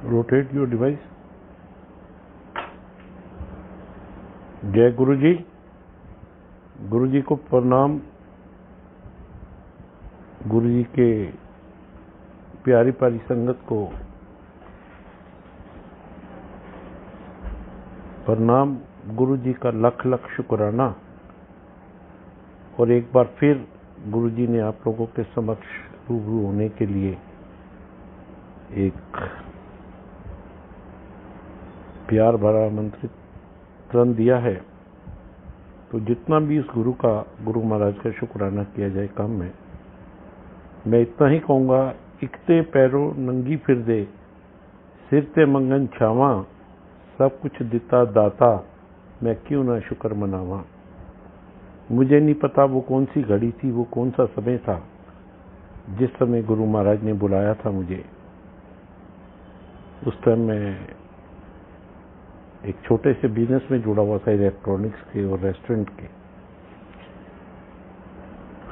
Rotate your device. जय गुरु जी। गुरु जी को प्रणाम। गुरु जी के प्यारी प्यारी संगत को प्रणाम। गुरु जी का लख लख शुक्राना। और एक बार फिर गुरु जी ने आप लोगों के समक्ष रूबरू होने के लिए एक प्यार भरा आमंत्रण दिया है। तो जितना भी इस गुरु महाराज का शुक्राना किया जाए कम में, मैं इतना ही कहूँगा, इकते पैरों नंगी फिर दे, सिर ते मंगन छावा, सब कुछ दिता दाता, मैं क्यों ना शुक्र मनावा। मुझे नहीं पता वो कौन सी घड़ी थी, वो कौन सा समय था जिस समय गुरु महाराज ने बुलाया था मुझे। उस टाइम मैं एक छोटे से बिजनेस में जुड़ा हुआ था, इलेक्ट्रॉनिक्स के और रेस्टोरेंट के।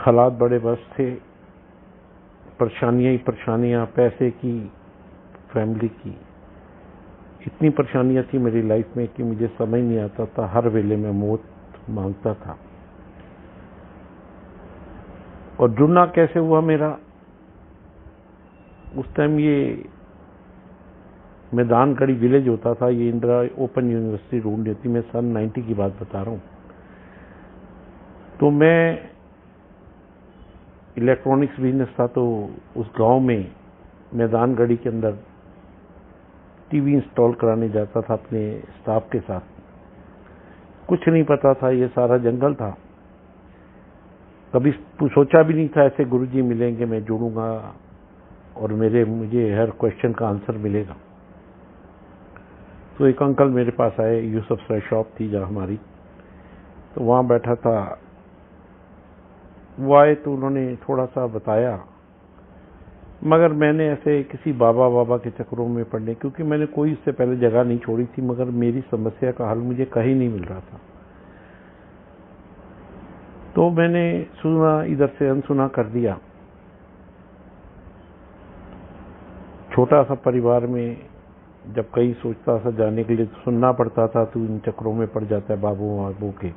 हालात बड़े बस थे, परेशानियां ही परेशानियां, पैसे की, फैमिली की, इतनी परेशानियां थी मेरी लाइफ में कि मुझे समझ नहीं आता था। हर वेले में मौत मांगता था। और जुड़ना कैसे हुआ मेरा, उस टाइम ये मैदानगढ़ी विलेज होता था, ये इंदिरा ओपन यूनिवर्सिटी ढूंढ लेती। मैं सन 90 की बात बता रहा हूँ। तो मैं इलेक्ट्रॉनिक्स बिजनेस था, तो उस गांव में मैदानगढ़ी के अंदर टीवी इंस्टॉल कराने जाता था अपने स्टाफ के साथ। कुछ नहीं पता था, ये सारा जंगल था। कभी सोचा भी नहीं था ऐसे गुरुजी मिलेंगे, मैं जुड़ूंगा और मुझे हर क्वेश्चन का आंसर मिलेगा। तो एक अंकल मेरे पास आए, यूसुफ सर शॉप थी जहाँ हमारी, तो वहाँ बैठा था। वो आए तो उन्होंने थोड़ा सा बताया, मगर मैंने ऐसे किसी बाबा के चक्करों में पड़ने, क्योंकि मैंने कोई इससे पहले जगह नहीं छोड़ी थी, मगर मेरी समस्या का हल मुझे कहीं नहीं मिल रहा था। तो मैंने सुना, इधर से अनसुना कर दिया। छोटा सा परिवार में जब कहीं सोचता था जाने के लिए, तो सुनना पड़ता था, तो इन चक्करों में पड़ जाता है बाबू के।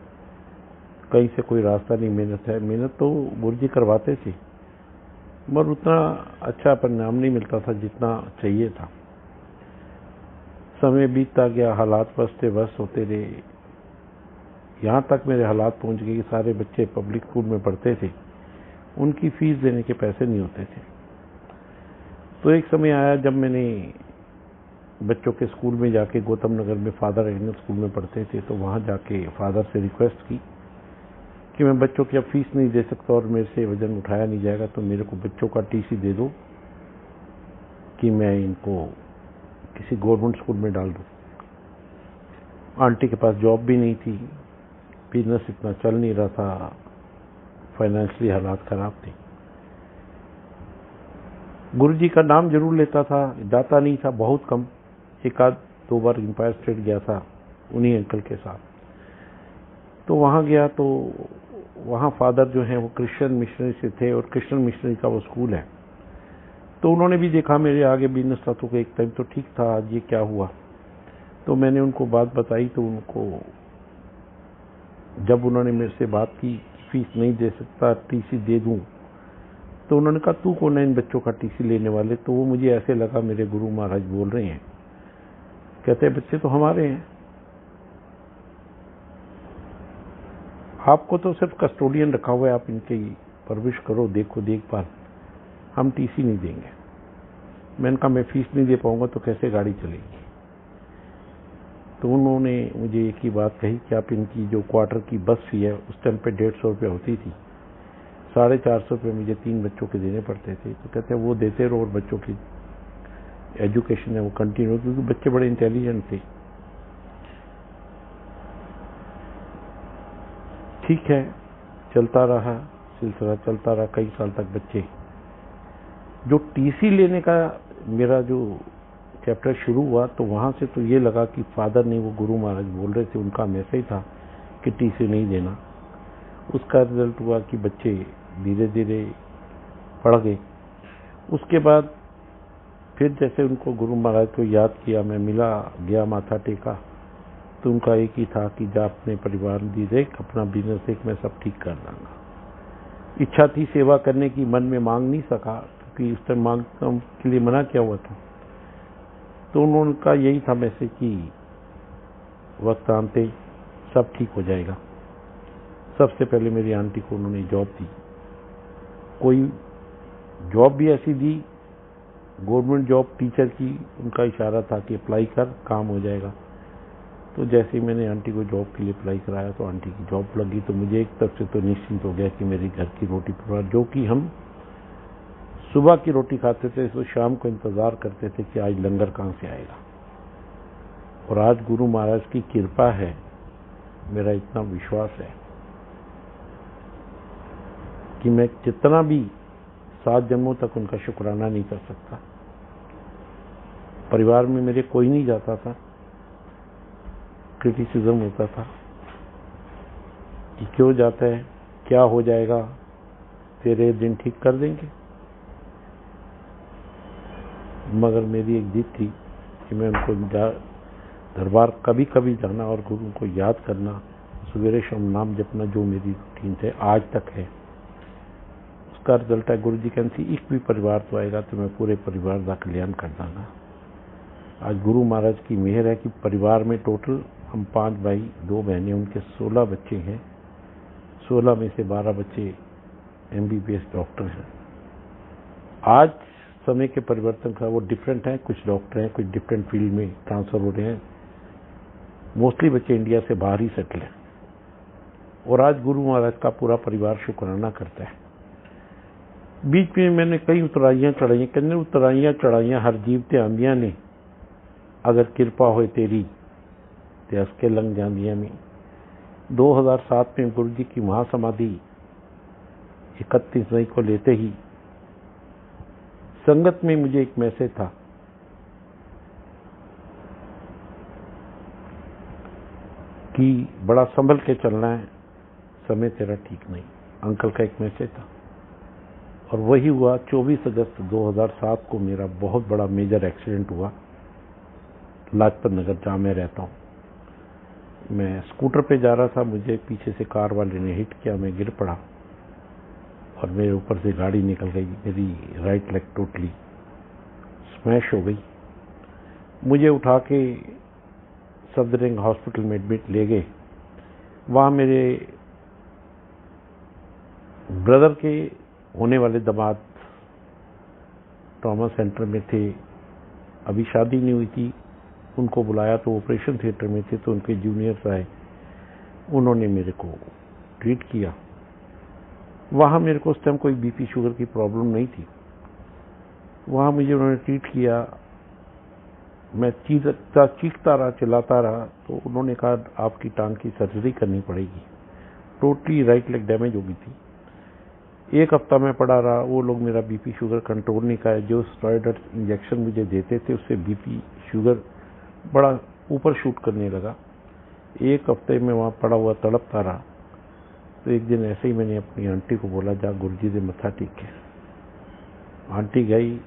कहीं से कोई रास्ता नहीं। मेहनत तो गुरुजी करवाते थे, मगर उतना अच्छा परिणाम नहीं मिलता था जितना चाहिए था। समय बीतता गया, हालात बस होते रहे। यहाँ तक मेरे हालात पहुँच गए कि सारे बच्चे पब्लिक स्कूल में पढ़ते थे, उनकी फीस देने के पैसे नहीं होते थे। तो एक समय आया जब मैंने बच्चों के स्कूल में जाके, गौतम नगर में फादर इंग्लिश स्कूल में पढ़ते थे, तो वहाँ जाके फादर से रिक्वेस्ट की कि मैं बच्चों की अब फीस नहीं दे सकता और मेरे से वजन उठाया नहीं जाएगा, तो मेरे को बच्चों का टीसी दे दो कि मैं इनको किसी गवर्नमेंट स्कूल में डाल दूँ। आंटी के पास जॉब भी नहीं थी, बिजनेस इतना चल नहीं रहा था, फाइनेंशियली हालात खराब थे। गुरुजी का नाम जरूर लेता था, जाता नहीं था, बहुत कम। एक आध दो बार एम्पायर स्टेट गया था उन्हीं अंकल के साथ। तो वहाँ गया तो वहाँ फादर जो हैं वो क्रिश्चियन मिशनरी से थे, और क्रिश्चियन मिशनरी का वो स्कूल है। तो उन्होंने भी देखा मेरे आगे बिजनेस था, तो एक टाइम तो ठीक था, आज ये क्या हुआ। तो मैंने उनको बात बताई। तो उनको, जब उन्होंने मेरे से बात की फीस नहीं दे सकता, टीसी दे दूं, तो उन्होंने कहा तू कौन है इन बच्चों का टीसी लेने वाले। तो वो मुझे ऐसे लगा मेरे गुरु महाराज बोल रहे हैं। कहते बच्चे तो हमारे हैं, आपको तो सिर्फ कस्टोडियन रखा हुआ है, आप इनकी परवरिश करो, देखो देखभाल, हम टीसी नहीं देंगे। मैंने कहा मैं फीस नहीं दे पाऊंगा तो कैसे गाड़ी चलेगी। तो उन्होंने मुझे एक ही बात कही कि आप इनकी जो क्वार्टर की बस फी है, उस टाइम पे 150 रुपये होती थी, 450 रुपये मुझे 3 बच्चों के देने पड़ते थे। तो कहते हैं वो देते रहो और बच्चों की एजुकेशन है वो कंटिन्यू, क्योंकि बच्चे बड़े इंटेलिजेंट थे। ठीक है, चलता रहा, सिलसिला चलता रहा, कई साल तक बच्चे। जो टीसी लेने का मेरा जो चैप्टर शुरू हुआ, तो वहाँ से तो ये लगा कि फादर ने, वो गुरु महाराज बोल रहे थे, उनका मैसेज था कि टीसी नहीं देना। उसका रिजल्ट हुआ कि बच्चे धीरे धीरे पढ़ गए। उसके बाद फिर जैसे उनको गुरु महाराज को याद किया, मैं मिला, गया, माथा टेका, तो उनका एक ही था कि जा अपने परिवार दी देख, अपना बिजनेस देख, मैं सब ठीक कर दूंगा। इच्छा थी सेवा करने की, मन में मांग नहीं सका क्योंकि उस टाइम मांग के लिए मना किया हुआ था। तो उनका यही था मैसेज कि वक्त आते सब ठीक हो जाएगा। सबसे पहले मेरी आंटी को उन्होंने जॉब दी, कोई जॉब भी ऐसी दी, गवर्नमेंट जॉब टीचर की, उनका इशारा था कि अप्लाई कर, काम हो जाएगा। तो जैसे ही मैंने आंटी को जॉब के लिए अप्लाई कराया तो आंटी की जॉब लगी। तो मुझे एक तरफ से तो निश्चिंत हो गया कि मेरी घर की रोटी परिवार, जो कि हम सुबह की रोटी खाते थे तो शाम को इंतजार करते थे कि आज लंगर कहां से आएगा। और आज गुरु महाराज की कृपा है, मेरा इतना विश्वास है कि मैं जितना भी 7 जन्मों तक उनका शुक्राना नहीं कर सकता। परिवार में मेरे कोई नहीं जाता था, क्रिटिसिज्म होता था कि क्यों जाता है, क्या हो जाएगा, तेरे दिन ठीक कर देंगे। मगर मेरी एक जिद थी कि मैं उनको दरबार कभी कभी जाना और गुरु को याद करना, सवेरे शाम नाम जपना, जो मेरी रूटीन थे, आज तक है। उसका रिजल्ट है, गुरु जी कहते एक भी परिवार तो आएगा तो मैं पूरे परिवार का कल्याण कर दूंगा। आज गुरु महाराज की मेहर है कि परिवार में टोटल हम 5 भाई 2 बहनें, उनके 16 बच्चे हैं। 16 में से 12 बच्चे MBBS डॉक्टर हैं। आज समय के परिवर्तन का वो डिफरेंट है, कुछ डॉक्टर हैं, कुछ डिफरेंट फील्ड में ट्रांसफर हो रहे हैं। मोस्टली बच्चे इंडिया से बाहर ही सेटल हैं। और आज गुरु महाराज का पूरा परिवार शुक्राना करता है। बीच में मैंने कई उतराइयां चढ़ाइयां, कितने उतराइयां चढ़ाइयां हर जीव ते आंदियां ने, अगर कृपा होए तेरी ते असके लंघ जांदियां में। 2007 में गुरु जी की महासमाधि 31 मई को लेते ही संगत में मुझे एक मैसेज था कि बड़ा संभल के चलना है, समय तेरा ठीक नहीं। अंकल का एक मैसेज था और वही हुआ। 24 अगस्त 2007 को मेरा बहुत बड़ा मेजर एक्सीडेंट हुआ लाजपत नगर, जहां मैं रहता हूं। मैं स्कूटर पे जा रहा था, मुझे पीछे से कार वाले ने हिट किया, मैं गिर पड़ा और मेरे ऊपर से गाड़ी निकल गई। मेरी राइट लेग टोटली स्मैश हो गई। मुझे उठा के सफदरजंग हॉस्पिटल में एडमिट ले गए। वहां मेरे ब्रदर के होने वाले दामाद ट्रॉमा सेंटर में थे, अभी शादी नहीं हुई थी। उनको बुलाया तो ऑपरेशन थिएटर में थे, तो उनके जूनियर्स आए, उन्होंने मेरे को ट्रीट किया। वहां मेरे को उस टाइम कोई बीपी शुगर की प्रॉब्लम नहीं थी। वहां मुझे उन्होंने ट्रीट किया, मैं चीखता रहा, चिल्लाता रहा। तो उन्होंने कहा आपकी टांग की सर्जरी करनी पड़ेगी, टोटली राइट लेग डैमेज हो गई थी। 1 हफ्ता मैं पड़ा रहा। वो लोग मेरा बीपी शुगर कंट्रोल नहीं किया। जो स्टेरॉइड इंजेक्शन मुझे देते थे उससे बीपी शुगर बड़ा ऊपर शूट करने लगा। 1 हफ्ते में वहां पड़ा हुआ तड़पता रहा। तो एक दिन ऐसे ही मैंने अपनी आंटी को बोला जा गुरुजी से मत्था टेक के। आंटी गई,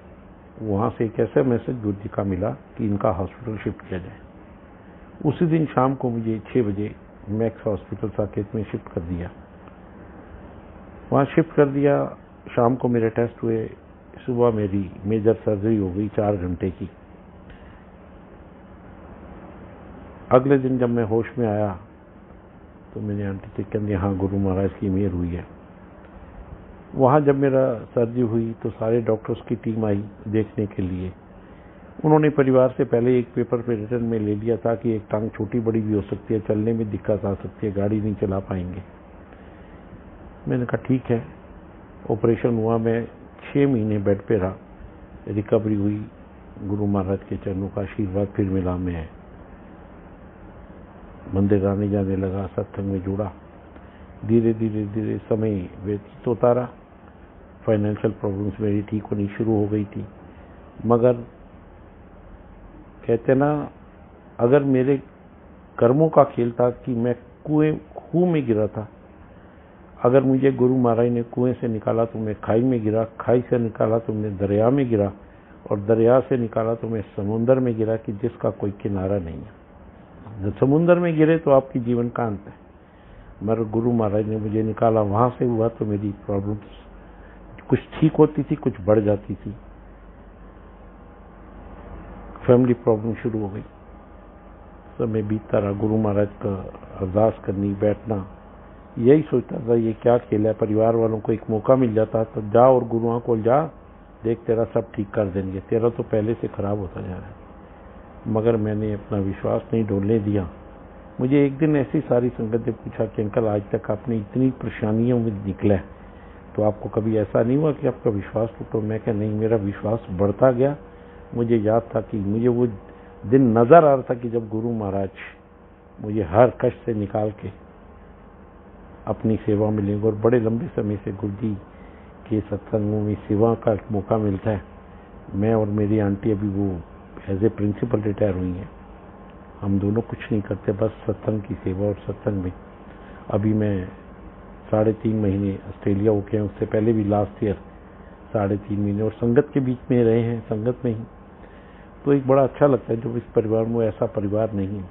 वहां से एक ऐसा मैसेज गुरुजी का मिला कि इनका हॉस्पिटल शिफ्ट किया जाए। उसी दिन शाम को मुझे 6 बजे मैक्स हॉस्पिटल साकेत में शिफ्ट कर दिया। वहां शिफ्ट कर दिया, शाम को मेरे टेस्ट हुए, सुबह मेरी मेजर सर्जरी हो गई 4 घंटे की। अगले दिन जब मैं होश में आया तो मैंने आंटी से कह दिया हाँ गुरु महाराज की मेहर हुई है। वहां जब मेरा सर्जरी हुई तो सारे डॉक्टर्स की टीम आई देखने के लिए। उन्होंने परिवार से पहले एक पेपर पे रिटर्न में ले लिया था कि एक टांग छोटी बड़ी भी हो सकती है, चलने में दिक्कत आ सकती है, गाड़ी नहीं चला पाएंगे। मैंने कहा ठीक है। ऑपरेशन हुआ, मैं 6 महीने बेड पे रहा, रिकवरी हुई। गुरु महाराज के चरणों का आशीर्वाद फिर मिला। मैं मंदिर आने जाने लगा, सत्संग में जुड़ा। धीरे धीरे धीरे समय व्यतीत होता रहा। फाइनेंशियल प्रॉब्लम्स मेरी ठीक होनी शुरू हो गई थी। मगर कहते ना, अगर मेरे कर्मों का खेल था कि मैं खूह में गिरा था, अगर मुझे गुरु महाराज ने कुएं से निकाला तो मैं खाई में गिरा, खाई से निकाला तो मैं दरिया में गिरा, और दरिया से निकाला तो मैं समुंदर में गिरा कि जिसका कोई किनारा नहीं है। जब समुंदर में गिरे तो आपकी जीवन का अंत है। मगर गुरु महाराज ने मुझे निकाला। वहां से हुआ तो मेरी प्रॉब्लम्स कुछ ठीक होती थी, कुछ बढ़ जाती थी। फैमिली प्रॉब्लम शुरू हो गई। समय बीतता रहा। गुरु महाराज का अरदास करनी, बैठना, यही सोचता था ये क्या खेल है। परिवार वालों को एक मौका मिल जाता तो जा और गुरुओं को जा, देख तेरा सब ठीक कर देंगे, तेरा तो पहले से खराब होता जा रहा है। मगर मैंने अपना विश्वास नहीं डोलने दिया। मुझे एक दिन ऐसी सारी संगत ने पूछा कि अंकल आज तक आपने इतनी परेशानियों में निकला है तो आपको कभी ऐसा नहीं हुआ कि आपका विश्वास टूटो? मैं क्या नहीं, मेरा विश्वास बढ़ता गया। मुझे याद था कि मुझे वो दिन नजर आ रहा था कि जब गुरु महाराज मुझे हर कष्ट से निकाल के अपनी सेवा में लेंगे। और बड़े लंबे समय से गुरु जी के सत्संगों में सेवा का मौका मिलता है। मैं और मेरी आंटी अभी वो एज ए प्रिंसिपल रिटायर हुई हैं। हम दोनों कुछ नहीं करते, बस सत्संग की सेवा। और सत्संग में अभी मैं 3.5 महीने ऑस्ट्रेलिया होके हैं, उससे पहले भी लास्ट ईयर 3.5 महीने और संगत के बीच में रहे हैं, संगत में ही। तो एक बड़ा अच्छा लगता है जब इस परिवार में ऐसा परिवार नहीं है।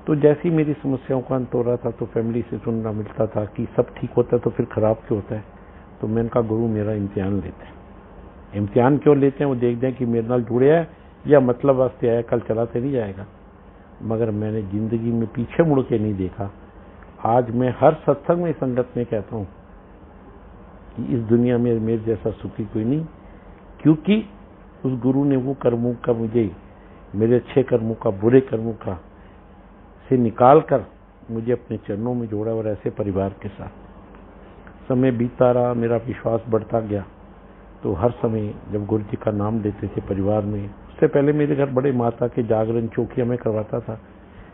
तो जैसी मेरी समस्याओं का अंत हो रहा था तो फैमिली से सुनना मिलता था कि सब ठीक होता है तो फिर खराब क्यों होता है। तो मैंने कहा गुरु मेरा इम्तिहान लेते हैं। इम्तिहान क्यों लेते हैं? वो देख दें कि मेरे नाल जुड़े है या मतलब वास्ते आया, कल चलाते नहीं जाएगा। मगर मैंने जिंदगी में पीछे मुड़ के नहीं देखा। आज मैं हर सत्संग में संगत में कहता हूं कि इस दुनिया में मेरे जैसा सुखी कोई नहीं, क्योंकि उस गुरु ने वो कर्मों का मुझे, मेरे अच्छे कर्मों का, बुरे कर्मों का से निकाल कर मुझे अपने चरणों में जोड़ा। और ऐसे परिवार के साथ समय बीतता रहा, मेरा विश्वास बढ़ता गया। तो हर समय जब गुरु जी का नाम लेते थे परिवार में, उससे पहले मेरे घर बड़े माता के जागरण चौकियां में करवाता था।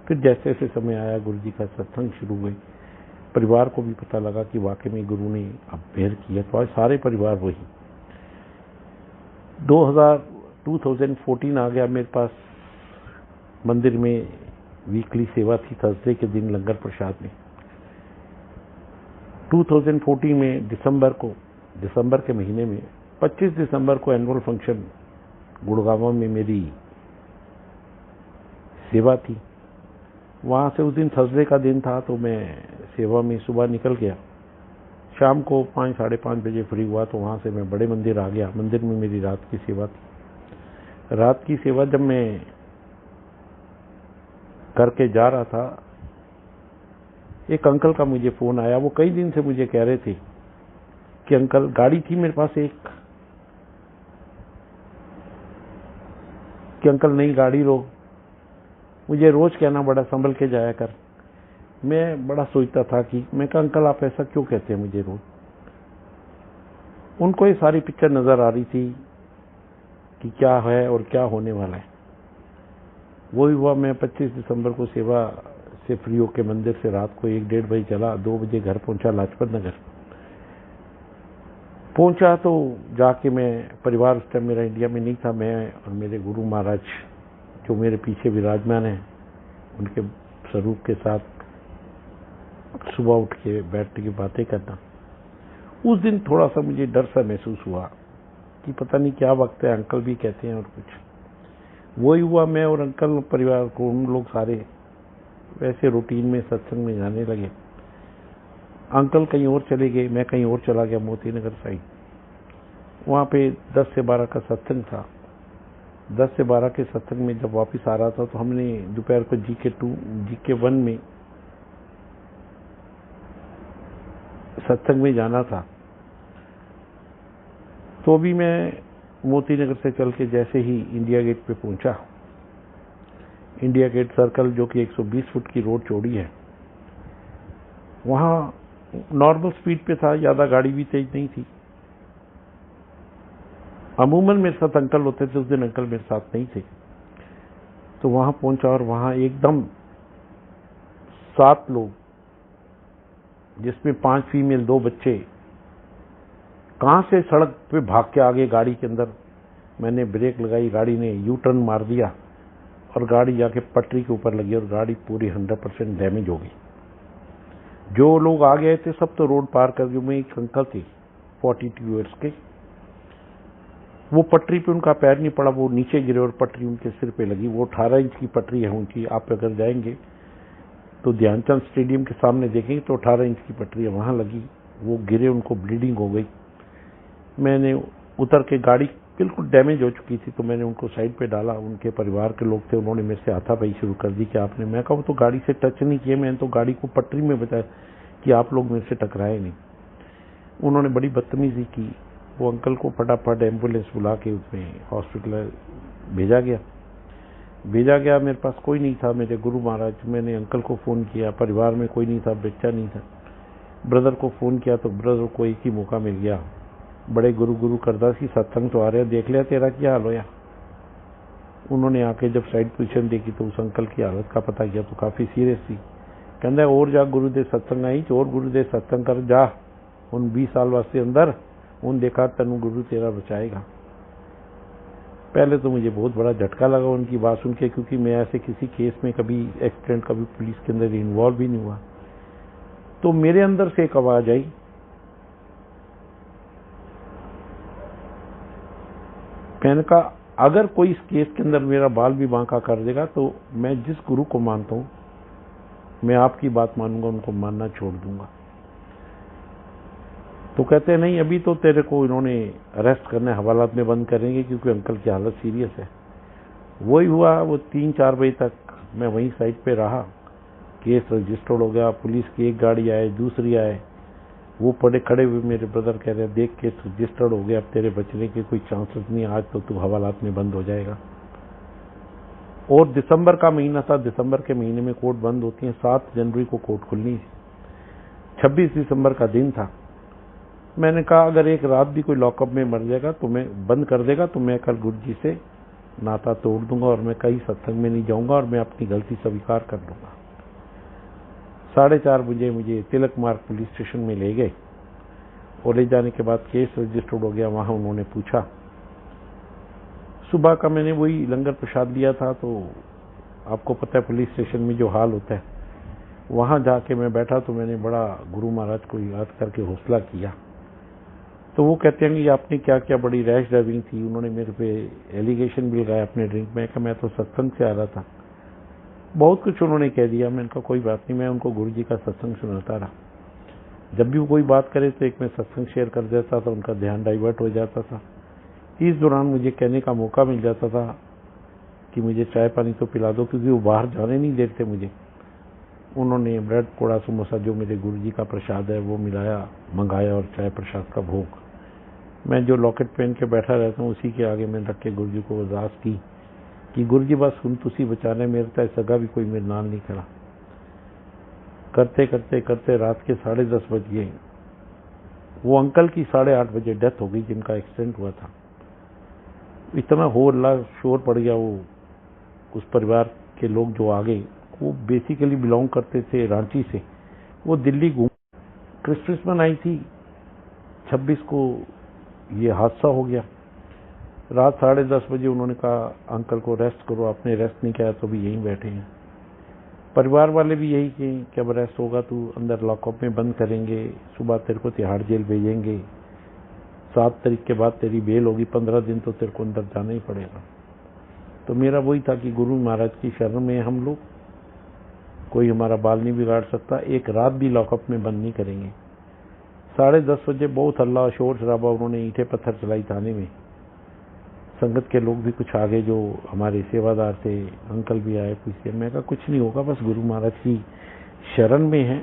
फिर जैसे जैसे समय आया गुरु जी का सत्संग शुरू हुए, परिवार को भी पता लगा कि वाकई में गुरु ने अब मेहर किया। तो आज सारे परिवार वही। 2014 आ गया मेरे पास। मंदिर में वीकली सेवा थी, थर्सडे के दिन लंगर प्रसाद में। 2014 में दिसंबर के महीने में 25 दिसंबर को एनुअल फंक्शन गुड़गांव में मेरी सेवा थी। वहां से उस दिन थर्सडे का दिन था तो मैं सेवा में सुबह निकल गया। शाम को 5 साढ़े 5 बजे फ्री हुआ तो वहां से मैं बड़े मंदिर आ गया। मंदिर में मेरी रात की सेवा थी। रात की सेवा जब मैं करके जा रहा था, एक अंकल का मुझे फोन आया। वो कई दिन से मुझे कह रहे थे कि अंकल, गाड़ी थी मेरे पास एक, कि अंकल नई गाड़ी लो। मुझे रोज कहना बड़ा संभल के जाया कर। मैं बड़ा सोचता था कि मैं कहा अंकल आप ऐसा क्यों कहते हैं मुझे रोज। उनको ये सारी पिक्चर नजर आ रही थी कि क्या है और क्या होने वाला है। वो ही हुआ। मैं 25 दिसंबर को सेवा से फ्री होकर मंदिर से रात को 1-1:30 बजे चला। 2 बजे घर पहुंचा, लाजपत नगर पहुंचा। तो जाके मैं, परिवार उस टाइम मेरा इंडिया में नहीं था, मैं और मेरे गुरु महाराज जो मेरे पीछे विराजमान हैं, उनके स्वरूप के साथ सुबह उठ के बैठ के बातें करना। उस दिन थोड़ा सा मुझे डर सा महसूस हुआ कि पता नहीं क्या वक्त है। अंकल भी कहते हैं और कुछ। वही हुआ। मैं और अंकल, परिवार को, उन लोग सारे वैसे रूटीन में सत्संग में जाने लगे। अंकल कहीं और चले गए, मैं कहीं और चला गया, मोती नगर साइड। वहां पे 10 से 12 का सत्संग था। 10 से 12 के सत्संग में जब वापस आ रहा था तो हमने दोपहर को GK 1 में सत्संग में जाना था। तो भी मैं मोती नगर से चल के जैसे ही इंडिया गेट पे पहुंचा, इंडिया गेट सर्कल जो कि 120 फुट की रोड चौड़ी है, वहां नॉर्मल स्पीड पे था, ज्यादा गाड़ी भी तेज नहीं थी। अमूमन मेरे साथ अंकल होते थे, उस दिन अंकल मेरे साथ नहीं थे। तो वहां पहुंचा और वहां एकदम 7 लोग, जिसमें 5 फीमेल 2 बच्चे, कहां से सड़क पे भाग के आगे गाड़ी के अंदर। मैंने ब्रेक लगाई, गाड़ी ने यू टर्न मार दिया और गाड़ी जाके पटरी के ऊपर लगी और गाड़ी पूरी 100% डैमेज हो गई। जो लोग आ गए थे सब तो रोड पार कर गए। मैं एक अंकल थे 42 ईयर्स के, वो पटरी पे उनका पैर नहीं पड़ा, वो नीचे गिरे और पटरी उनके सिर पे लगी। वो 18 इंच की पटरी है उनकी, आप अगर जाएंगे तो ध्यानचंद स्टेडियम के सामने देखेंगे तो 18 इंच की पटरी है, वहां लगी। वो गिरे, उनको ब्लीडिंग हो गई। मैंने उतर के, गाड़ी बिल्कुल डैमेज हो चुकी थी, तो मैंने उनको साइड पे डाला। उनके परिवार के लोग थे, उन्होंने मेरे से हाथापाई शुरू कर दी कि आपने, मैं कहा वो तो गाड़ी से टच नहीं किए, मैंने तो गाड़ी को पटरी में बताया कि आप लोग मेरे से टकराए नहीं। उन्होंने बड़ी बदतमीजी की। वो अंकल को फटाफट एम्बुलेंस बुला के उसमें हॉस्पिटल भेजा गया। मेरे पास कोई नहीं था, मेरे गुरु महाराज। मैंने अंकल को फ़ोन किया, परिवार में कोई नहीं था, बच्चा नहीं था। ब्रदर को फ़ोन किया तो ब्रदर को एक ही मौका मिल गया, बड़े गुरु करदास की सत्संग तो आ रहे, देख लिया तेरा क्या हाल होया। उन्होंने आके जब साइड पोजीशन देखी तो उस अंकल की हालत का पता किया तो काफ़ी सीरियस थी। कहता और जा गुरुदेव सत्संग आई, और गुरुदेव सत्संग कर जा, उन 20 साल वास्ते अंदर, उन देखा तनु गुरु तेरा बचाएगा। पहले तो मुझे बहुत बड़ा झटका लगा उनकी बात सुन के, क्योंकि मैं ऐसे किसी केस में कभी एक्सीडेंट, कभी पुलिस के अंदर इन्वॉल्व भी नहीं हुआ। तो मेरे अंदर से एक आवाज आई, मैंने कहा अगर कोई इस केस के अंदर मेरा बाल भी बांका कर देगा तो मैं जिस गुरु को मानता हूं, मैं आपकी बात मानूंगा, उनको मानना छोड़ दूंगा। तो कहते नहीं, अभी तो तेरे को इन्होंने अरेस्ट करने, हवालात में बंद करेंगे, क्योंकि अंकल की हालत सीरियस है। वही हुआ। वो 3-4 बजे तक मैं वहीं साइड पे रहा। केस रजिस्टर्ड हो गया, पुलिस की एक गाड़ी आए, दूसरी आए। वो पड़े खड़े हुए मेरे ब्रदर कह रहे, देख केस रजिस्टर्ड हो गया, अब तेरे बचने के कोई चांसेस नहीं, आज तो तू हवालात में बंद हो जाएगा। और दिसंबर का महीना था, दिसंबर के महीने में कोर्ट बंद होती है। 7 जनवरी को कोर्ट खुलनी थी, 26 दिसंबर का दिन था। मैंने कहा अगर एक रात भी कोई लॉकअप में मर जाएगा तो मैं बंद कर देगा तो मैं कल गुरु जी से नाता तोड़ दूंगा और मैं कहीं सत्संग में नहीं जाऊंगा और मैं अपनी गलती स्वीकार कर लूंगा। 4:30 बजे मुझे तिलक मार्ग पुलिस स्टेशन में ले गए और ले जाने के बाद केस रजिस्टर्ड हो गया। वहां उन्होंने पूछा, सुबह का मैंने वही लंगर प्रसाद लिया था, तो आपको पता है पुलिस स्टेशन में जो हाल होता है। वहां जाके मैं बैठा तो मैंने बड़ा गुरु महाराज को याद करके हौसला किया। तो वो कहते हैं कि आपने क्या क्या, बड़ी रैश ड्राइविंग थी। उन्होंने मेरे पे एलिगेशन भी लगाया अपने ड्रिंक में। कहा मैं तो सत्संग से आ रहा था, बहुत कुछ उन्होंने कह दिया। मैंने कहा कोई बात नहीं, मैं उनको गुरु जी का सत्संग सुनाता रहा। जब भी वो कोई बात करे तो एक मैं सत्संग शेयर कर देता था, उनका ध्यान डाइवर्ट हो जाता था। इस दौरान मुझे कहने का मौका मिल जाता था कि मुझे चाय पानी तो पिला दो, क्योंकि वो बाहर जाने नहीं देते मुझे। उन्होंने ब्रेड पोड़ा समोसा, जो मेरे गुरु जी का प्रसाद है, वो मिलाया, मंगाया, और चाय प्रसाद का भोग। मैं जो लॉकेट पहन के बैठा रहता हूँ उसी के आगे मैंने रख के गुरु जी को अरदास की कि गुरु जी बस सुन तुसी बचाने, मेरे तो सगा भी कोई मेरे नाल नहीं खड़ा। करते करते करते रात के 10:30 बज गए। वो अंकल की 8:30 बजे डेथ हो गई, जिनका एक्सीडेंट हुआ था। इतना होल्ला शोर पड़ गया। वो उस परिवार के लोग जो आ गए, वो बेसिकली बिलोंग करते थे रांची से। वो दिल्ली घूम, क्रिसमस मनाई थी, 26 को ये हादसा हो गया। रात 10:30 बजे उन्होंने कहा अंकल को रेस्ट करो, आपने रेस्ट नहीं किया तो भी यहीं बैठे हैं। परिवार वाले भी यही कि अब रेस्ट होगा तू अंदर लॉकअप में बंद करेंगे, सुबह तेरे को तिहाड़ जेल भेजेंगे, 7 तारीख के बाद तेरी बेल होगी, 15 दिन तो तेरे को अंदर जाना ही पड़ेगा। तो मेरा वही था कि गुरु महाराज की शरण में हम लोग, कोई हमारा बाल नहीं बिगाड़ सकता, एक रात भी लॉकअप में बंद नहीं करेंगे। 10:30 बजे बहुत हल्ला शोर शराबा, उन्होंने ईंटें पत्थर चलाई थाने में। संगत के लोग भी कुछ आगे, जो हमारे सेवादार थे, अंकल भी आए पूछे। मैं कहा कुछ नहीं होगा, बस गुरु महाराज की शरण में है,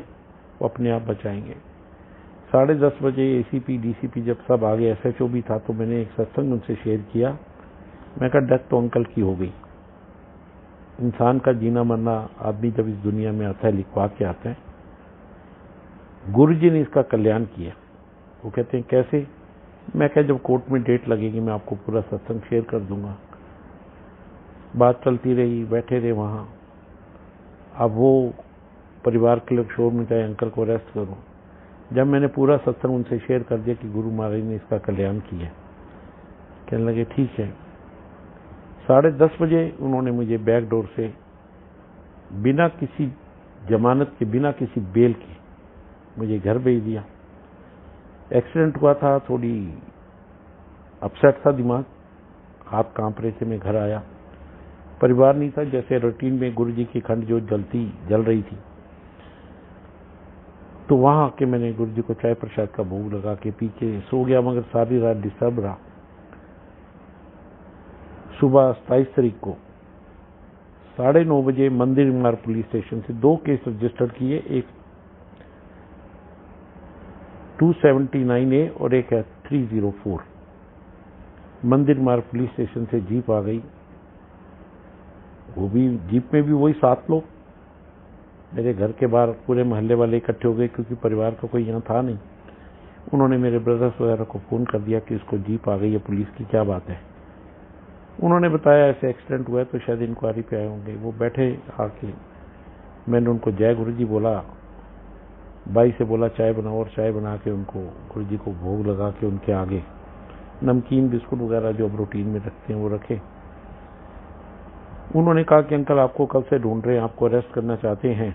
वो अपने आप बचाएंगे। 10:30 बजे एसीपी डीसीपी जब सब आ गए, एसएचओ भी था, तो मैंने एक सत्संग उनसे शेयर किया। मैं कहा डेथ तो अंकल की हो गई। इंसान का जीना मरना आदमी जब इस दुनिया में आता है लिखवा के आता है, गुरु जी ने इसका कल्याण किया। वो कहते हैं कैसे? मैं कहा जब कोर्ट में डेट लगेगी मैं आपको पूरा सत्संग शेयर कर दूंगा। बात चलती रही, बैठे रहे वहां। अब वो परिवार के लोग शोर मचाए, अंकल को अरेस्ट करो। जब मैंने पूरा सत्संग उनसे शेयर कर दिया कि गुरु महाराज ने इसका कल्याण किया, कहने लगे ठीक है। 10:30 बजे उन्होंने मुझे बैक डोर से बिना किसी जमानत के, बिना किसी बेल के मुझे घर भेज दिया। एक्सीडेंट हुआ था, थोड़ी अपसेट था दिमाग, हाथ कांप रहे थे। मैं घर आया, परिवार नहीं था, जैसे रूटीन में गुरु जी की खंड जो जल रही थी, तो वहां आके मैंने गुरु जी को चाय प्रसाद का भोग लगा के पी के सो गया, मगर सारी रात डिस्टर्ब रहा। सुबह 27 तारीख को 9:30 बजे मंदिर मार्ग पुलिस स्टेशन से 2 केस रजिस्टर किए, एक 279A और एक है 304। मंदिर मार्ग पुलिस स्टेशन से जीप आ गई, वो भी जीप में भी वही 7 लोग। मेरे घर के बाहर पूरे मोहल्ले वाले इकट्ठे हो गए, क्योंकि परिवार का कोई यहाँ था नहीं। उन्होंने मेरे ब्रदर्स वगैरह को फोन कर दिया कि इसको जीप आ गई है पुलिस की, क्या बात है। उन्होंने बताया ऐसे एक्सीडेंट हुआ है, तो शायद इंक्वायरी पे आए होंगे। वो बैठे आके, मैंने उनको जय गुरु जी बोला, भाई से बोला चाय बनाओ, और चाय बना के उनको गुरु जी को भोग लगा के उनके आगे नमकीन बिस्कुट वगैरह जो अब रूटीन में रखते हैं वो रखे। उन्होंने कहा कि अंकल आपको कल से ढूंढ रहे हैं, आपको अरेस्ट करना चाहते हैं,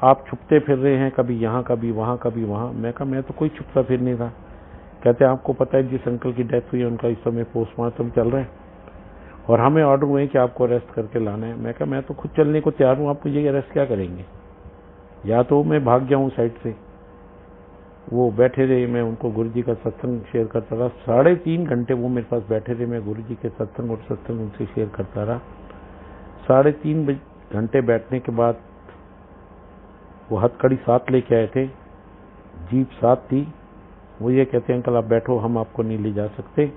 आप छुपते फिर रहे हैं, कभी यहाँ कभी वहाँ कभी वहाँ। मैं कहा मैं तो कोई छुपता फिर नहीं था। कहते आपको पता है जिस अंकल की डेथ हुई है उनका इस समय पोस्टमार्टम चल रहा है और हमें ऑर्डर हुए कि आपको अरेस्ट करके लाना है। मैं कहा मैं तो खुद चलने को तैयार हूँ, आप मुझे अरेस्ट क्या करेंगे, या तो मैं भाग जाऊँ साइड से। वो बैठे रहे, मैं उनको गुरु जी का सत्संग शेयर करता रहा। 3.5 घंटे वो मेरे पास बैठे रहे, मैं गुरु जी के सत्संग और सत्संग उनसे शेयर करता रहा। 3.5 घंटे बैठने के बाद वो हथकड़ी साथ लेके आए थे, जीप साथ थी। वो ये कहते हैं अंकल आप बैठो, हम आपको नहीं ले जा सकते,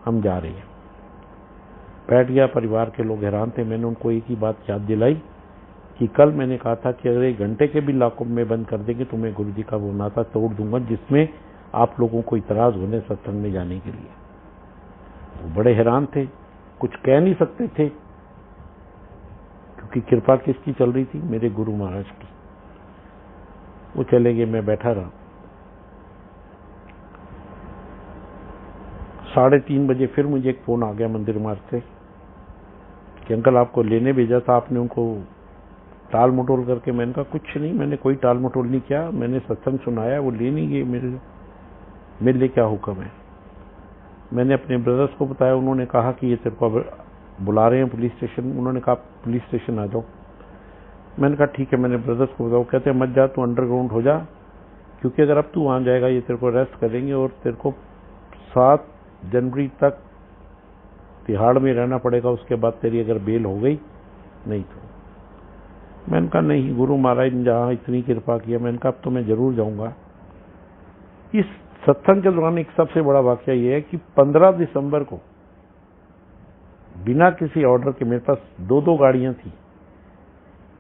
हम जा रहे हैं। बैठ गया, परिवार के लोग हैरान थे। मैंने उनको एक ही बात याद दिलाई कि कल मैंने कहा था कि अगर 1 घंटे के भी लाकअप में बंद कर देंगे तो मैं गुरु जी का वो नाता तोड़ दूंगा जिसमें आप लोगों को इतराज होने सत्संग में जाने के लिए। वो बड़े हैरान थे, कुछ कह नहीं सकते थे, क्योंकि कृपा किसकी चल रही थी, मेरे गुरु महाराज की। वो चले गए, मैं बैठा रहा। 3:30 बजे फिर मुझे एक फोन आ गया मंदिर मार्ग से कि अंकल आपको लेने भेजा था, आपने उनको टाल मटोल करके। मैंने कहा कुछ नहीं, मैंने कोई टाल मटोल नहीं किया, मैंने सत्संग सुनाया, वो ले नहीं गए, मेरे लिए क्या हुक्म है। मैंने अपने ब्रदर्स को बताया, उन्होंने कहा कि ये तेरे को बुला रहे हैं पुलिस स्टेशन। उन्होंने कहा पुलिस स्टेशन आ जाओ। मैंने कहा ठीक है, मैंने ब्रदर्स को बताया। कहते हैं मत जा, तू अंडरग्राउंड हो जा, क्योंकि अगर अब तू वहां जाएगा ये तेरे को अरेस्ट करेंगे और तेरे को 7 जनवरी तक तिहाड़ में रहना पड़ेगा, उसके बाद तेरी अगर बेल हो गई नहीं तो। मैंने कहा नहीं, गुरु महाराज ने जहां इतनी कृपा किया, मैंने कहा अब तो मैं जरूर जाऊंगा। इस सत्संग के दौरान एक सबसे बड़ा वाकया यह है कि 15 दिसंबर को बिना किसी ऑर्डर के मेरे पास 2 गाड़ियां थी।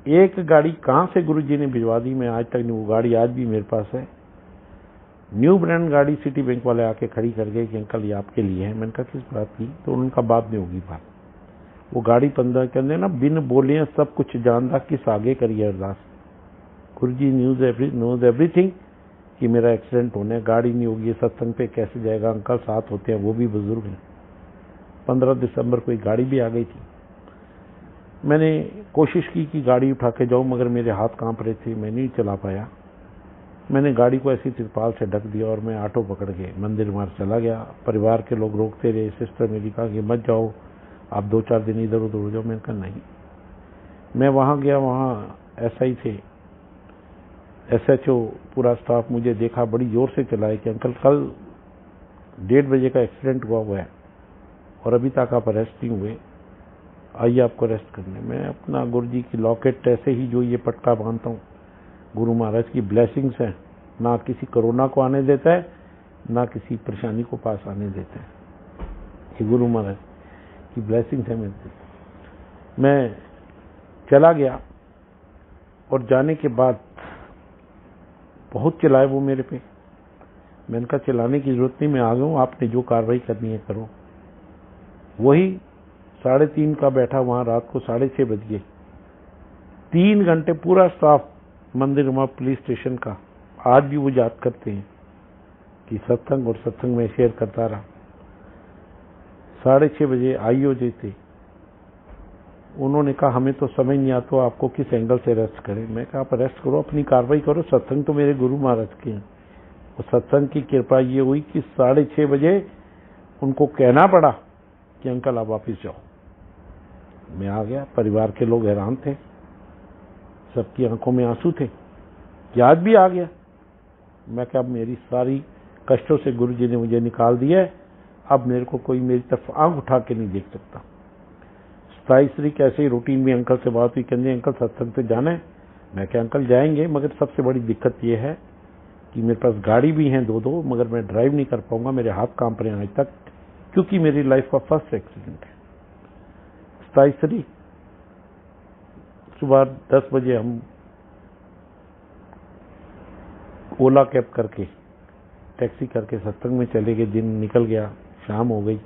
एक गाड़ी कहां से गुरु जी ने भिजवा दी मैं आज तक नहीं, वो गाड़ी आज भी मेरे पास है। न्यू ब्रांड गाड़ी सिटी बैंक वाले आके खड़ी कर गए कि अंकल ये आपके लिए है। मैंने कहा किस बात की, तो उनका बाद में होगी बात। वो गाड़ी 15 करने ना, बिन बोले सब कुछ जानदा, किस आगे करिए अरदास। गुरु जी नोज एवरीथिंग कि मेरा एक्सीडेंट होना है, गाड़ी नहीं होगी, सत्संग पे कैसे जाएगा, अंकल साथ होते हैं, वो भी बुजुर्ग हैं। 15 दिसंबर को एक गाड़ी भी आ गई थी। मैंने कोशिश की कि गाड़ी उठा के जाऊं, मगर मेरे हाथ कांप रहे थे, मैं नहीं चला पाया। मैंने गाड़ी को ऐसी तिरपाल से ढक दिया और मैं ऑटो पकड़ के मंदिर मार्ग चला गया। परिवार के लोग रोकते रहे, सिस्टर मेरी कहा कि मत जाओ, आप 2-4 दिन इधर उधर हो जाओ। मैंने कहा नहीं। मैं वहां गया, वहां SI थे, SHO, पूरा स्टाफ मुझे देखा, बड़ी जोर से चलाए कि अंकल कल 1:30 बजे का एक्सीडेंट हुआ है और अभी तक आप अरेस्ट नहीं हुए, आइए आपको अरेस्ट करने। मैं अपना गुरु जी की लॉकेट ऐसे ही जो ये पटका बांधता हूँ, गुरु महाराज की ब्लेसिंग्स हैं, ना किसी कोरोना को आने देता है, ना किसी परेशानी को पास आने देता है। ये गुरु महाराज की ब्लेसिंग्स है मेरे। मैं चला गया और जाने के बाद बहुत चिल्लाए वो मेरे पे। मैंने कहा चिल्लाने की जरूरत नहीं, मैं आ गया हूँ, आपने जो कार्रवाई करनी है करो। वही 3:30 का बैठा वहां, रात को 6:30 बज गए। 3 घंटे पूरा स्टाफ मंदिर में पुलिस स्टेशन का, आज भी वो याद करते हैं कि सत्संग और सत्संग में शेयर करता रहा। 6:30 बजे IO जी थे, उन्होंने कहा हमें तो समझ नहीं आता आपको किस एंगल से अरेस्ट करें। मैं कहा आप अरेस्ट करो, अपनी कार्रवाई करो, सत्संग तो मेरे गुरु महाराज के हैं। और सत्संग की कृपा ये हुई कि 6:30 बजे उनको कहना पड़ा कि अंकल आप वापिस जाओ। मैं आ गया। परिवार के लोग हैरान थे, सबकी आंखों में आंसू थे कि आज भी आ गया। मैं क्या, अब मेरी सारी कष्टों से गुरु जी ने मुझे निकाल दिया है, अब मेरे को कोई मेरी तरफ आंख उठा के नहीं देख सकता। 27 तारीख ऐसे ही रूटीन में अंकल से बात हुई, कहते अंकल सत्संग पे जाना है। मैं क्या अंकल जाएंगे, मगर सबसे बड़ी दिक्कत यह है कि मेरे पास गाड़ी भी है दो, मगर मैं ड्राइव नहीं कर पाऊंगा, मेरे हाथ कांप रहे हैं आज तक, क्योंकि मेरी लाइफ का फर्स्ट एक्सीडेंट है। 27 तारीख सुबह 10 बजे हम ओला कैब करके, टैक्सी करके सत्संग में चले गए। दिन निकल गया, शाम हो गई।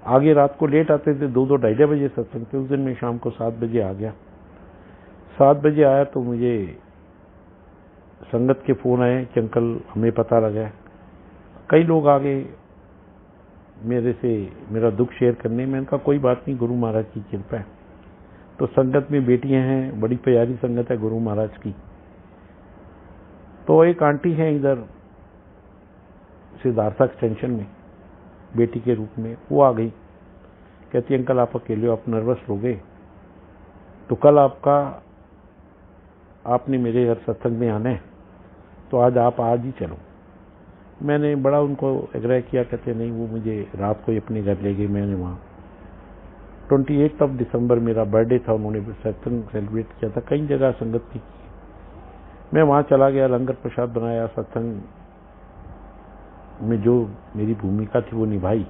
आगे रात को लेट आते थे, 2-2 ढाई बजे सत्संग थे। उस दिन मैं शाम को 7 बजे आ गया। 7 बजे आया तो मुझे संगत के फोन आए कि अंकल हमें पता लगा है। कई लोग आ गए मेरे से मेरा दुख शेयर करने में। इनका कोई बात नहीं, गुरु महाराज की कृपा है। तो संगत में बेटियां हैं, बड़ी प्यारी संगत है गुरु महाराज की। तो एक आंटी है इधर सिद्धार्थ एक्सटेंशन में, बेटी के रूप में, वो आ गई। कहती अंकल आप अकेले हो, आप नर्वस हो गए, तो कल आपने मेरे घर सत्संग में आना है, तो आप आज ही चलो। मैंने बड़ा उनको आग्रह किया। कहते नहीं, वो मुझे रात को ही अपने घर ले गए। मैंने वहाँ 28 दिसंबर मेरा बर्थडे था, उन्होंने सत्संग सेलिब्रेट किया था, कई जगह संगत की। मैं वहाँ चला गया, लंगर प्रसाद बनाया, सत्संग में जो मेरी भूमिका थी वो निभाई।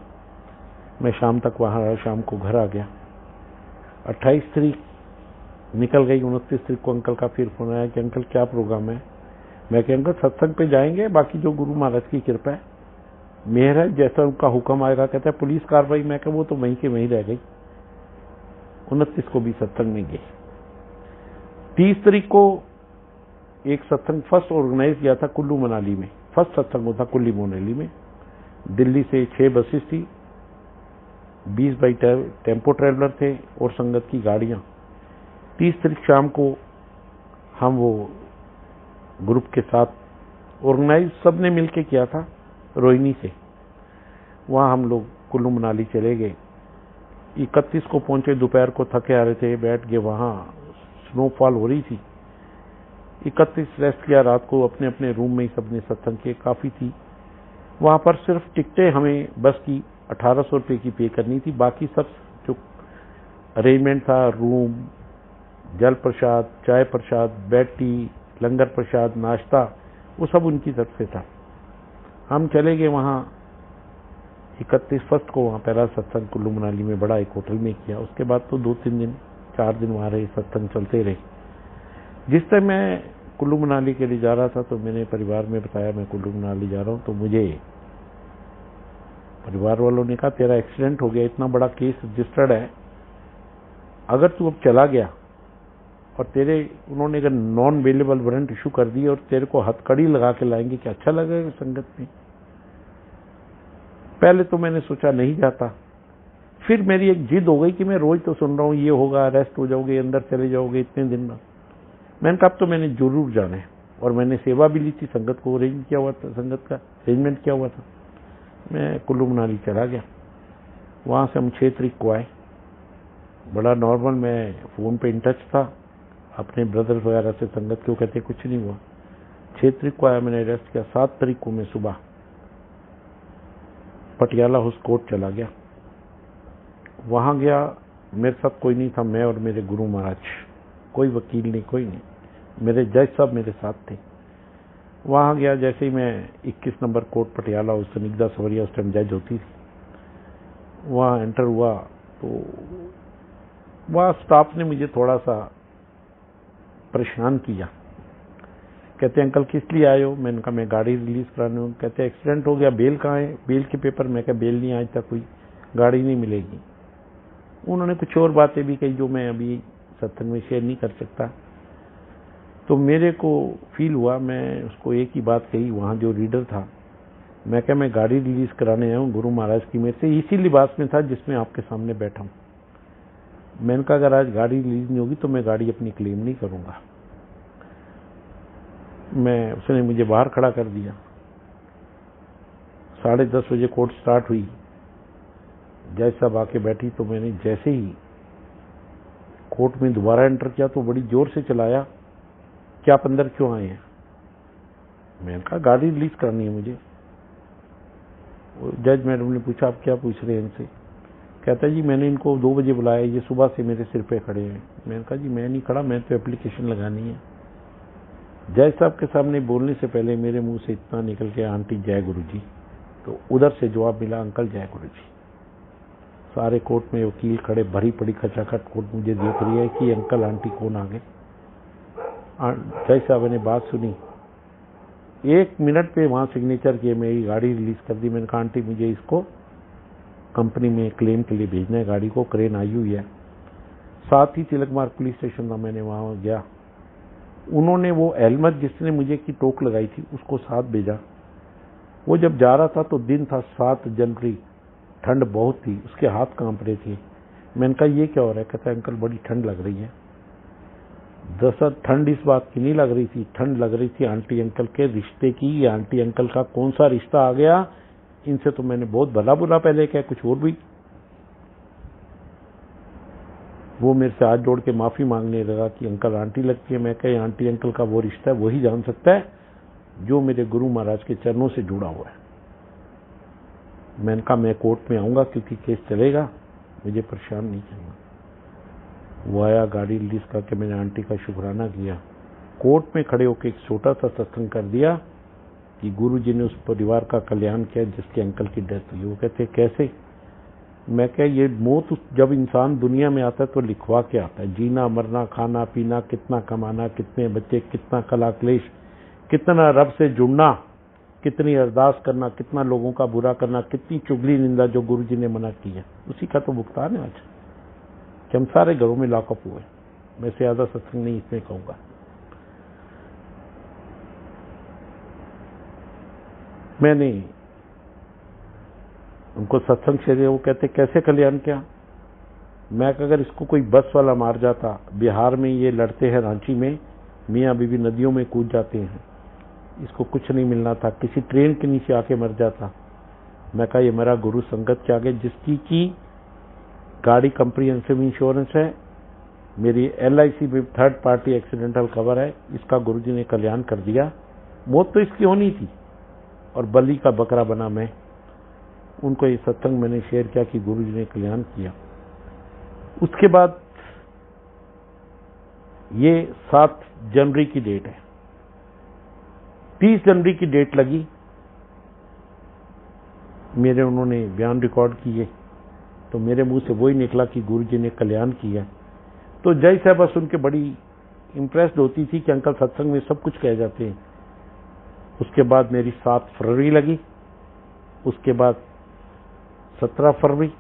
मैं शाम तक वहाँ रहा, शाम को घर आ गया। 28 तारीख निकल गई। 29 तारीख को अंकल का फिर फोन आया कि अंकल क्या प्रोग्राम है। मैं कह अंकल सत्संग पे जाएंगे, बाकी जो गुरु महाराज की कृपा है, मेहर है, जैसा उनका हुक्म आएगा। कहता है पुलिस कार्रवाई। मैं कहा वो तो वहीं के वहीं रह गई। 29 को भी सत्संग में गए। 30 तारीख को एक सत्संग फर्स्ट ऑर्गेनाइज किया था कुल्लू मनाली में। फर्स्ट सत्संग था कुल्लू मनाली में। दिल्ली से 6 बसेस थी, 20 बाई टेम्पो ट्रेवलर थे और संगत की गाड़ियां। 30 तारीख शाम को हम वो ग्रुप के साथ ऑर्गेनाइज सबने मिलके किया था रोहिणी से। वहां हम लोग कुल्लू मनाली चले गए। 31 को पहुंचे, दोपहर को थके आ रहे थे, बैठ गए। वहां स्नोफॉल हो रही थी। 31 रेस्ट किया, रात को अपने अपने रूम में ही सबने सत्संग किए। काफी थी वहां पर। सिर्फ टिकटें हमें बस की 1800 रुपए की पे करनी थी, बाकी सब जो अरेंजमेंट था, रूम, जल प्रसाद, चाय प्रसाद, बेड टी, लंगर प्रसाद, नाश्ता, वो सब उनकी तरफ से था। हम चले गए वहां 31 फर्स्ट को। वहां पहला सत्संग कुल्लू मनाली में बड़ा एक होटल में किया। उसके बाद तो 2-3 दिन 4 दिन वहां रहे, सत्संग चलते रहे। जिस टाइम मैं कुल्लू मनाली के लिए जा रहा था तो मैंने परिवार में बताया मैं कुल्लू मनाली जा रहा हूं। तो मुझे परिवार वालों ने कहा तेरा एक्सीडेंट हो गया, इतना बड़ा केस रजिस्टर्ड है, अगर तू अब चला गया और उन्होंने अगर नॉन अवेलेबल वारंट इशू कर दी और तेरे को हथकड़ी लगा के लाएंगे, क्या अच्छा लगेगा संगत में। पहले तो मैंने सोचा नहीं जाता, फिर मेरी एक जिद हो गई कि मैं रोज तो सुन रहा हूं ये होगा, अरेस्ट हो जाओगे, अंदर चले जाओगे इतने दिन में। मैंने कहा अब तो मैंने जरूर जाना है। और मैंने सेवा भी ली थी, संगत को अरेंज किया हुआ था, संगत का अरेंजमेंट किया हुआ था। मैं कुल्लू मनाली चला गया। वहां से हम 6 तारीख को आए। बड़ा नॉर्मल, मैं फोन पे इन टच था अपने ब्रदर्स वगैरह से। संगत क्यों कहते कुछ नहीं हुआ। 6 तारीख को आया, मैंने रेस्ट किया। 7 तारीख को मैं सुबह पटियाला हाउस कोर्ट चला गया। वहां गया, मेरे साथ कोई नहीं था, मैं और मेरे गुरु महाराज, कोई वकील नहीं, कोई नहीं। मेरे जज साहब मेरे साथ थे। वहां गया, जैसे ही मैं 21 नंबर कोर्ट पटियाला, उस सनिग्धा सवरिया उस टाइम जज होती थी, वहां एंटर हुआ तो वहां स्टाफ ने मुझे थोड़ा सा परेशान किया। कहते अंकल किस लिए आए हो। मैंने कहा मैं गाड़ी रिलीज कराने हूँ। कहते एक्सीडेंट हो गया, बेल कहाँ है, बेल के पेपर। मैं कहा बेल नहीं, आज तक हुई, गाड़ी नहीं मिलेगी। उन्होंने कुछ और बातें भी कही जो मैं अभी सत्संग में शेयर नहीं कर सकता। तो मेरे को फील हुआ, मैं उसको एक ही बात कही, वहां जो रीडर था, मैं कहा मैं गाड़ी रिलीज कराने आया हूँ गुरु महाराज की मेरे से, इसी लिबास में था जिसमें आपके सामने बैठा हूँ। मैंने कहा अगर आज गाड़ी रिलीज नहीं होगी तो मैं गाड़ी अपनी क्लेम नहीं करूंगा। उसने मुझे बाहर खड़ा कर दिया। 10:30 बजे कोर्ट स्टार्ट हुई। जज साहब आके बैठी तो मैंने जैसे ही कोर्ट में दोबारा एंटर किया तो बड़ी जोर से चलाया कि आप अंदर क्यों आए हैं। मैंने कहा गाड़ी रिलीज करनी है मुझे। जज मैडम ने पूछा आप क्या पूछ रहे हैं इनसे। कहता है जी मैंने इनको 2 बजे बुलाया, ये सुबह से मेरे सिर पे खड़े हैं। मैंने कहा जी मैं नहीं खड़ा, मैं तो एप्लीकेशन लगानी है। जज साहब के सामने बोलने से पहले मेरे मुंह से इतना निकल के आंटी जय गुरु जी, तो उधर से जवाब मिला अंकल जय गुरु जी। सारे कोर्ट में वकील खड़े, भरी पड़ी खचाखट कोर्ट मुझे देख रही है कि अंकल आंटी कौन आ गए। जज साहब ने बात सुनी, 1 मिनट पे वहां सिग्नेचर किए, मेरी गाड़ी रिलीज कर दी। मैंने कहा आंटी मुझे इसको कंपनी में क्लेम के लिए भेजना है, गाड़ी को क्रेन आई हुई है। साथ ही तिलक मार्ग पुलिस स्टेशन था, मैंने वहां गया। उन्होंने वो अहमद जिसने मुझे की टोक लगाई थी उसको साथ भेजा। वो जब जा रहा था तो दिन था 7 जनवरी, ठंड बहुत थी, उसके हाथ कांप रहे थे। मैंने कहा ये क्या हो रहा है। कहता है अंकल बड़ी ठंड लग रही है। दरअसल ठंड इस बात की नहीं लग रही थी, ठंड लग रही थी आंटी अंकल के रिश्ते की। आंटी अंकल का कौन सा रिश्ता आ गया, इनसे तो मैंने बहुत भला बुरा पहले क्या कुछ और भी। वो मेरे से हाथ जोड़ के माफी मांगने लगा कि अंकल आंटी लगती है। मैं कहा आंटी अंकल का वो रिश्ता है वही जान सकता है जो मेरे गुरु महाराज के चरणों से जुड़ा हुआ है। मैंने कहा मैं कोर्ट में आऊंगा क्योंकि केस चलेगा, मुझे परेशान नहीं करना। वो आया, गाड़ी रिलीज करके मैंने आंटी का शुक्राना किया। कोर्ट में खड़े होकर एक छोटा सा सत्संग कर दिया कि गुरु जी ने उस परिवार का कल्याण किया जिसके अंकल की डेथ हुई। वो कहते कैसे। मैं क्या ये मौत जब इंसान दुनिया में आता है तो लिखवा के आता है, जीना मरना खाना पीना, कितना कमाना, कितने बच्चे, कितना कला क्लेश, कितना रब से जुड़ना, कितनी अरदास करना, कितना लोगों का बुरा करना, कितनी चुगली निंदा जो गुरु जी ने मना की है, उसी का तो भुगतान है आज कि हम सारे घरों में लॉकअप हुए। मैं से ज्यादा सत्संग नहीं इसमें कहूंगा। मैंने उनको सत्संग से वो कहते कैसे कल्याण किया। मैं अगर इसको कोई बस वाला मार जाता, बिहार में ये लड़ते हैं रांची में, मियाँ बीवी नदियों में कूद जाते हैं, इसको कुछ नहीं मिलना था, किसी ट्रेन के नीचे आके मर जाता। मैं कहा ये मेरा गुरु संगत के आगे, जिसकी की गाड़ी कॉम्प्रिहेंसिव इंश्योरेंस है, मेरी LIC भी थर्ड पार्टी एक्सीडेंटल कवर है, इसका गुरुजी ने कल्याण कर दिया। मौत तो इसकी होनी थी और बलि का बकरा बना मैं। उनको ये सत्संग मैंने शेयर किया कि गुरुजी ने कल्याण किया। उसके बाद ये 7 जनवरी की डेट है, 30 जनवरी की डेट लगी मेरे, उन्होंने बयान रिकॉर्ड किए तो मेरे मुंह से वही निकला कि गुरुजी ने कल्याण किया। तो जय साहब बस उनके बड़ी इंप्रेस्ड होती थी कि अंकल सत्संग में सब कुछ कह जाते हैं। उसके बाद मेरी 7 फरवरी लगी, उसके बाद 17 फरवरी,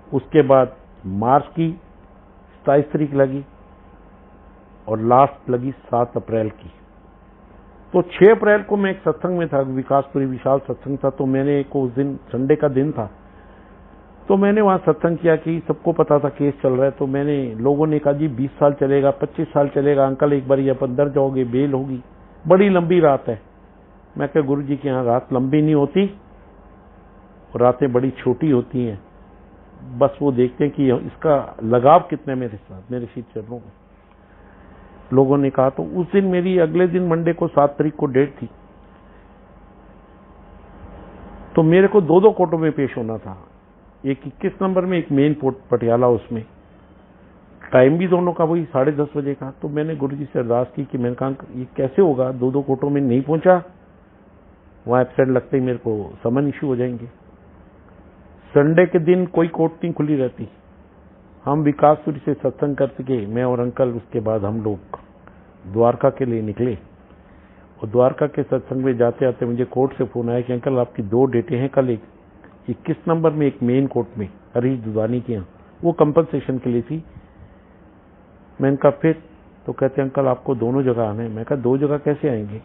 उसके बाद मार्च की 27 तारीख लगी और लास्ट लगी 7 अप्रैल की। तो 6 अप्रैल को मैं एक सत्संग में था, विकासपुरी विशाल सत्संग था। तो मैंने एक उस दिन संडे का दिन था, तो मैंने वहां सत्संग किया कि सबको पता था केस चल रहा है। तो मैंने, लोगों ने कहा जी 20 साल चलेगा, 25 साल चलेगा, अंकल एक बार आप अंदर जाओगे, बेल होगी, बड़ी लंबी रात है। मैं कहा गुरु जी के यहाँ रात लंबी नहीं होती, रातें बड़ी छोटी होती हैं, बस वो देखते हैं कि इसका लगाव कितने मेरे साथ, मेरे शीत चरणों में। लोगों ने कहा। तो उस दिन मेरी अगले दिन मंडे को 7 तारीख को डेट थी। तो मेरे को 2 कोर्टों में पेश होना था, एक 21 नंबर में, एक मेन कोर्ट पटियाला। उसमें टाइम भी दोनों का वही 10:30 बजे का। तो मैंने गुरुजी से अरदास की कि मैंने कहा ये कैसे होगा, 2 कोर्टों में नहीं पहुंचा, वहां एब्सेंट लगते ही मेरे को समन इश्यू हो जाएंगे। संडे के दिन कोई कोर्ट नहीं खुली रहती। हम विकासपुरी से सत्संग कर सके, मैं और अंकल। उसके बाद हम लोग द्वारका के लिए निकले और द्वारका के सत्संग में जाते आते मुझे कोर्ट से फोन आया कि अंकल आपकी 2 डेटें हैं कल, एक 21 नंबर में, एक मेन कोर्ट में हरीश दुदानी के यहाँ, वो कंपनसेशन के लिए थी। मैंने कहा फिर, तो कहते अंकल आपको दोनों जगह आना है। मैं कहा 2 जगह कैसे आएंगे।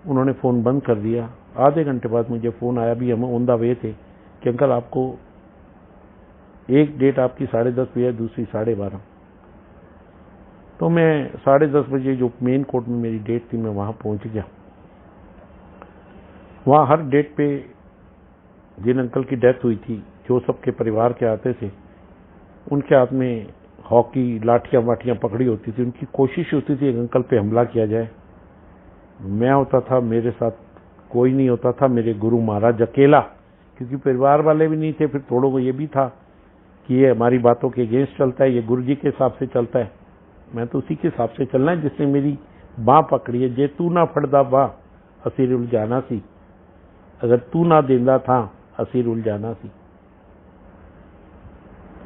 उन्होंने फोन बंद कर दिया। आधे घंटे बाद मुझे फोन आया, भी हम ऑन द वे थे, कि अंकल आपको एक डेट आपकी 10:30 बजे, दूसरी 12:30। तो मैं 10:30 बजे जो मेन कोर्ट में मेरी डेट थी, मैं वहां पहुंच गया। वहां हर डेट पे जिन अंकल की डेथ हुई थी, जो सबके परिवार के आते थे, उनके हाथ में हॉकी लाठियां वाठियां पकड़ी होती थी। उनकी कोशिश होती थी एक अंकल पे हमला किया जाए। मैं होता था, मेरे साथ कोई नहीं होता था, मेरे गुरु महाराज अकेला, क्योंकि परिवार वाले भी नहीं थे। फिर थोड़ों को ये भी था कि ये हमारी बातों के अगेंस्ट चलता है, ये गुरु जी के हिसाब से चलता है। मैं तो उसी के हिसाब से चलना है जिसने मेरी बाँ पकड़ी है। जे तू ना फड़दा बाँ असीर उलझाना सी, अगर तू ना देंदा था असीर उलझाना सी।